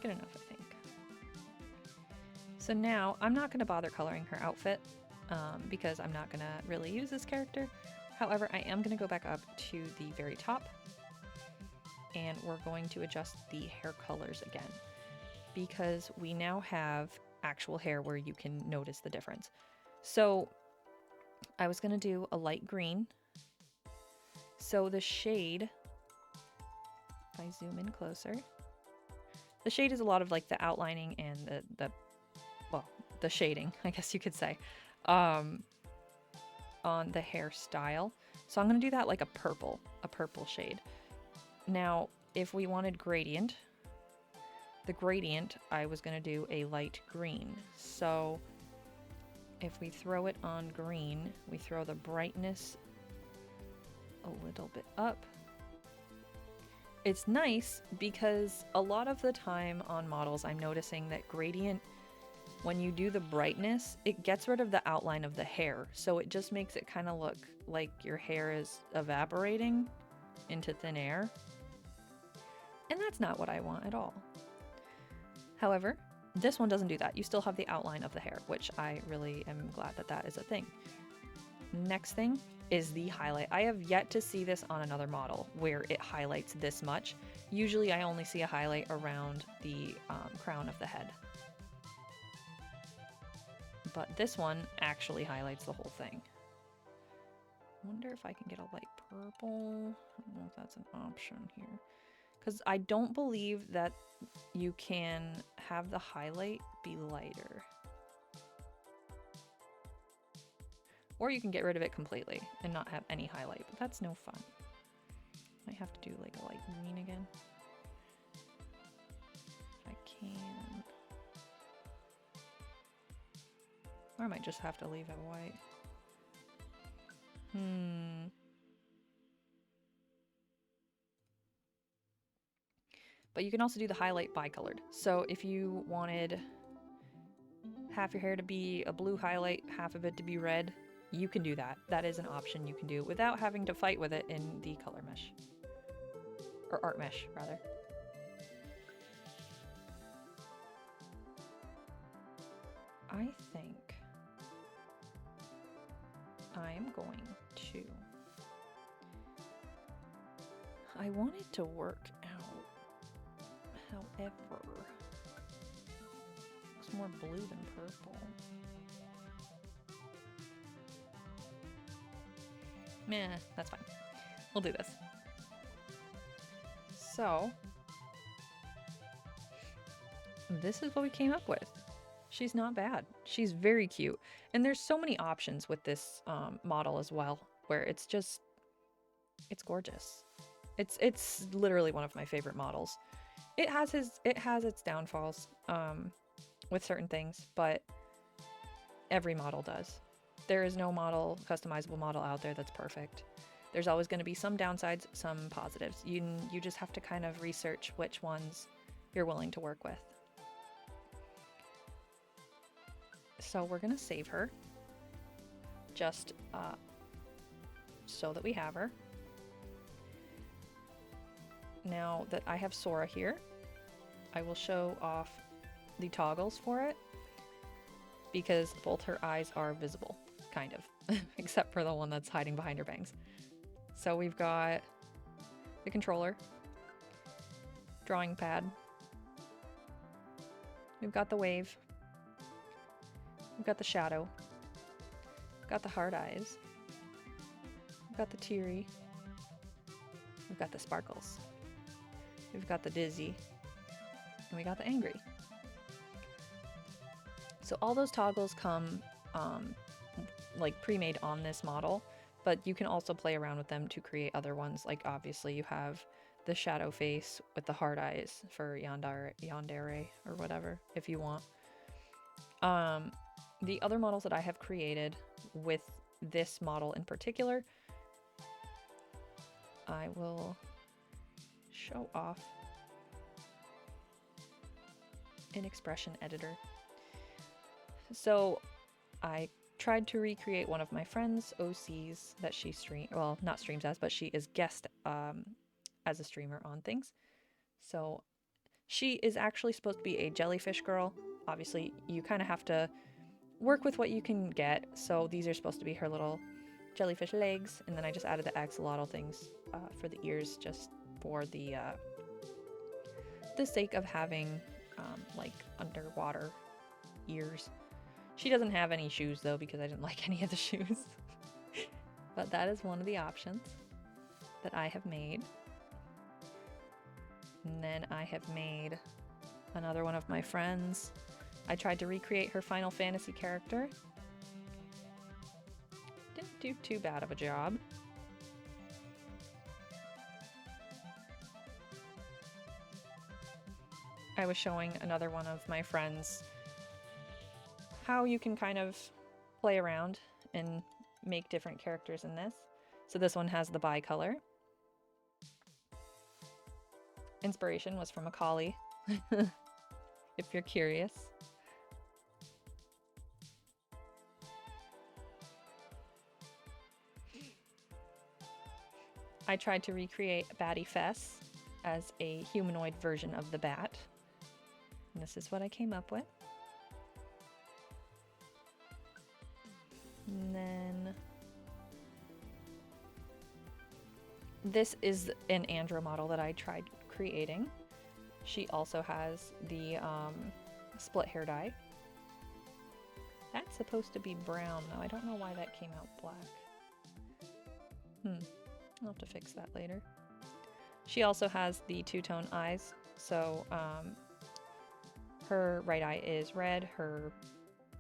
Good enough, I think. So now I'm not going to bother coloring her outfit because I'm not going to really use this character. However, I am going to go back up to the very top and we're going to adjust the hair colors again because we now have actual hair where you can notice the difference. So I was going to do a light green. So the shade, if I zoom in closer, the shade is a lot of like the outlining and the shading, I guess you could say, on the hairstyle. So I'm going to do that like a purple shade. Now, if we wanted gradient, the gradient, I was going to do a light green. So if we throw it on green, we throw the brightness a little bit up. It's nice because a lot of the time on models, I'm noticing that gradient, when you do the brightness, it gets rid of the outline of the hair. So it just makes it kind of look like your hair is evaporating into thin air. And that's not what I want at all. However, this one doesn't do that. You still have the outline of the hair, which I really am glad that that is a thing. Next thing is the highlight. I have yet to see this on another model where it highlights this much. Usually I only see a highlight around the crown of the head. But this one actually highlights the whole thing. I wonder if I can get a light purple. I don't know if that's an option here. Because I don't believe that you can have the highlight be lighter. Or you can get rid of it completely and not have any highlight, but that's no fun. I have to do like a light green again. If I can. Or I might just have to leave it white. But you can also do the highlight bicolored. So if you wanted half your hair to be a blue highlight, half of it to be red, you can do that. That is an option you can do without having to fight with it in the color mesh. Or art mesh, rather. I think I am going to... I want it to work out. However, it looks more blue than purple. Meh, that's fine. We'll do this. So, this is what we came up with. She's not bad. She's very cute. And there's so many options with this model as well, where it's just, it's gorgeous. It's literally one of my favorite models. It has its downfalls with certain things, but every model does. There is no model, customizable model out there that's perfect. There's always going to be some downsides, some positives. You just have to kind of research which ones you're willing to work with. So we're going to save her just so that we have her. Now that I have Sora here, I will show off the toggles for it because both her eyes are visible, kind of, except for the one that's hiding behind her bangs. So we've got the controller, drawing pad, We've got the wave. We've got the shadow. We've got the hard eyes. We've got the teary. We've got the sparkles. We've got the dizzy. And we got the angry. So all those toggles come like pre-made on this model, but you can also play around with them to create other ones. Like obviously you have the shadow face with the hard eyes for yandere or whatever if you want. The other models that I have created with this model in particular, I will show off an expression editor. So I tried to recreate one of my friend's OCs that she not streams as, but she is guest as a streamer on things. So she is actually supposed to be a jellyfish girl. Obviously, you kind of have to work with what you can get. So these are supposed to be her little jellyfish legs, and then I just added the axolotl things for the ears, just for the sake of having like underwater ears. She doesn't have any shoes though, because I didn't like any of the shoes. But that is one of the options that I have made. And then I have made another one of my friends. I tried to recreate her Final Fantasy character. Didn't do too bad of a job. I was showing another one of my friends how you can kind of play around and make different characters in this. So this one has the bicolor. Inspiration was from a collie, if you're curious. I tried to recreate Batty Fess as a humanoid version of the bat. And this is what I came up with. And then this is an Andra model that I tried creating. She also has the split hair dye. That's supposed to be brown though. I don't know why that came out black. I'll have to fix that later. She also has the two-tone eyes. So her right eye is red, her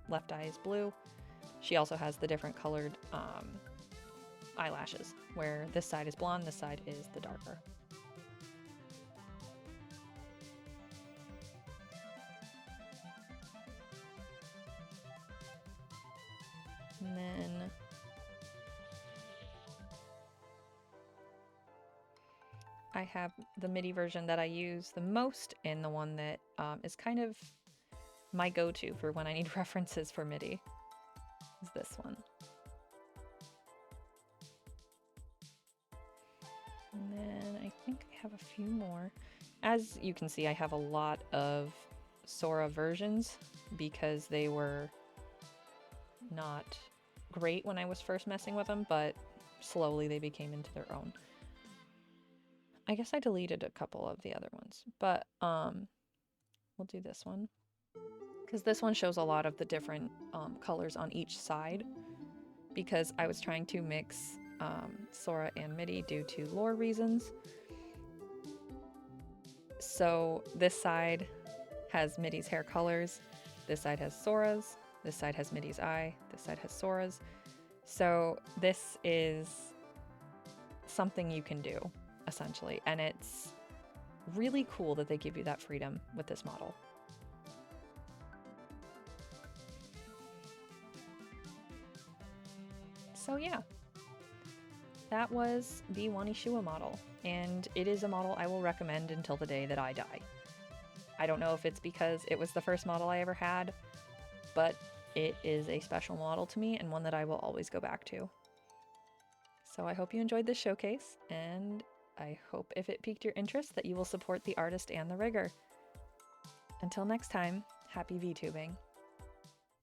left eye is blue. She also has the different colored eyelashes, where this side is blonde, this side is the darker. And then I have the MIDI version that I use the most, and the one that is kind of my go-to for when I need references for MIDI is this one. And then I think I have a few more. As you can see, I have a lot of Sora versions because they were not great when I was first messing with them, but slowly they became into their own. I guess I deleted a couple of the other ones, but we'll do this one because this one shows a lot of the different colors on each side, because I was trying to mix Sora and MIDI due to lore reasons. So this side has MIDI's hair colors, this side has Sora's, this side has MIDI's eye, this side has Sora's. So this is something you can do, essentially, and it's really cool that they give you that freedom with this model. So yeah, that was the Wanishua model, and it is a model I will recommend until the day that I die. I don't know if it's because it was the first model I ever had, but it is a special model to me and one that I will always go back to. So I hope you enjoyed this showcase, and I hope if it piqued your interest that you will support the artist and the rigger. Until next time, happy VTubing.